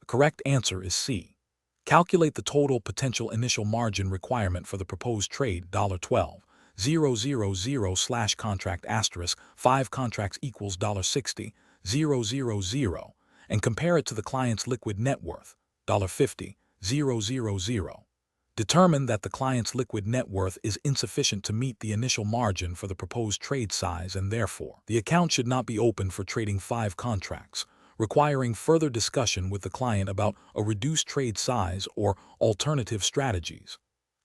The correct answer is C. Calculate the total potential initial margin requirement for the proposed trade $12,000/contract asterisk 5 contracts equals $60,000 and compare it to the client's liquid net worth $50,000. Determine that the client's liquid net worth is insufficient to meet the initial margin for the proposed trade size, and therefore the account should not be opened for trading 5 contracts, requiring further discussion with the client about a reduced trade size or alternative strategies.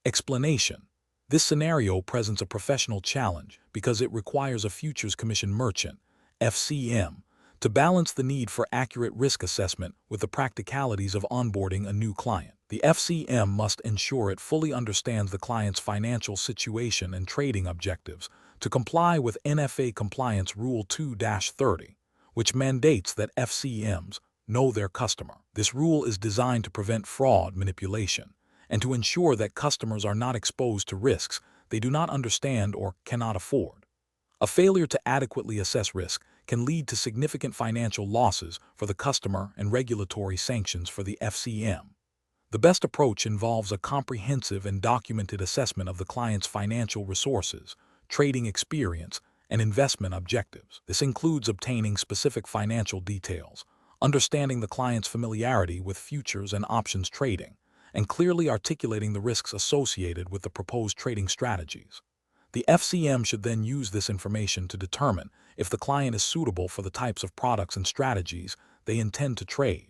Explanation: this scenario presents a professional challenge because it requires a futures commission merchant, FCM, to balance the need for accurate risk assessment with the practicalities of onboarding a new client. The FCM must ensure it fully understands the client's financial situation and trading objectives to comply with NFA Compliance Rule 2-30, which mandates that FCMs know their customer. This rule is designed to prevent fraud, manipulation, and to ensure that customers are not exposed to risks they do not understand or cannot afford. A failure to adequately assess risk can lead to significant financial losses for the customer and regulatory sanctions for the FCM. The best approach involves a comprehensive and documented assessment of the client's financial resources, trading experience, and investment objectives. This includes obtaining specific financial details, understanding the client's familiarity with futures and options trading, and clearly articulating the risks associated with the proposed trading strategies. The FCM should then use this information to determine if the client is suitable for the types of products and strategies they intend to trade.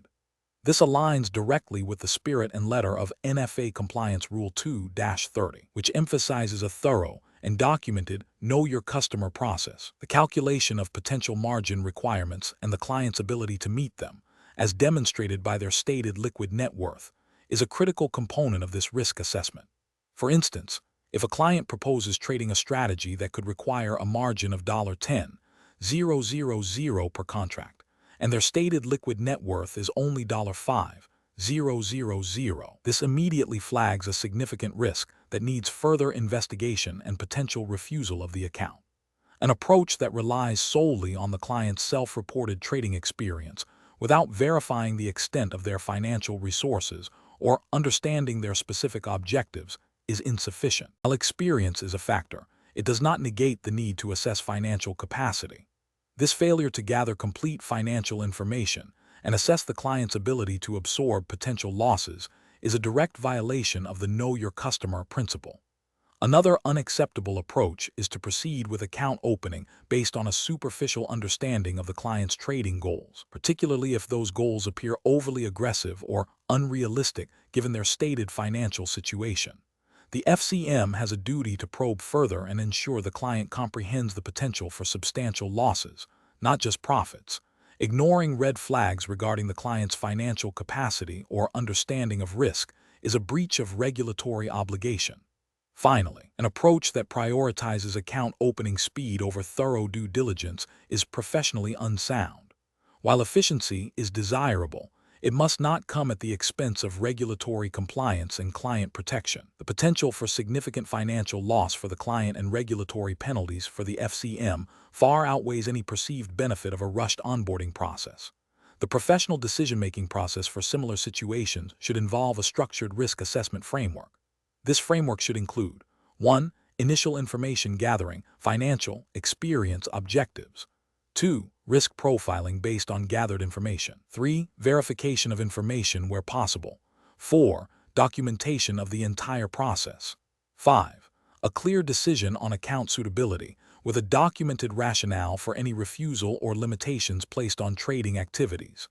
This aligns directly with the spirit and letter of NFA Compliance Rule 2-30, which emphasizes a thorough and documented Know Your Customer process. The calculation of potential margin requirements and the client's ability to meet them, as demonstrated by their stated liquid net worth, is a critical component of this risk assessment. For instance, if a client proposes trading a strategy that could require a margin of $10,000 per contract, and their stated liquid net worth is only $5,000, this immediately flags a significant risk that needs further investigation and potential refusal of the account. An approach that relies solely on the client's self-reported trading experience without verifying the extent of their financial resources or understanding their specific objectives is insufficient. While experience is a factor, it does not negate the need to assess financial capacity. This failure to gather complete financial information and assess the client's ability to absorb potential losses is a direct violation of the Know Your Customer principle. Another unacceptable approach is to proceed with account opening based on a superficial understanding of the client's trading goals, particularly if those goals appear overly aggressive or unrealistic given their stated financial situation. The FCM has a duty to probe further and ensure the client comprehends the potential for substantial losses, not just profits. Ignoring red flags regarding the client's financial capacity or understanding of risk is a breach of regulatory obligation. Finally, an approach that prioritizes account opening speed over thorough due diligence is professionally unsound. While efficiency is desirable, it must not come at the expense of regulatory compliance and client protection. The potential for significant financial loss for the client and regulatory penalties for the FCM far outweighs any perceived benefit of a rushed onboarding process. The professional decision-making process for similar situations should involve a structured risk assessment framework. This framework should include 1. Initial information gathering, financial, experience objectives. 2. Risk profiling based on gathered information. 3. Verification of information where possible. 4. Documentation of the entire process. 5. A clear decision on account suitability, with a documented rationale for any refusal or limitations placed on trading activities.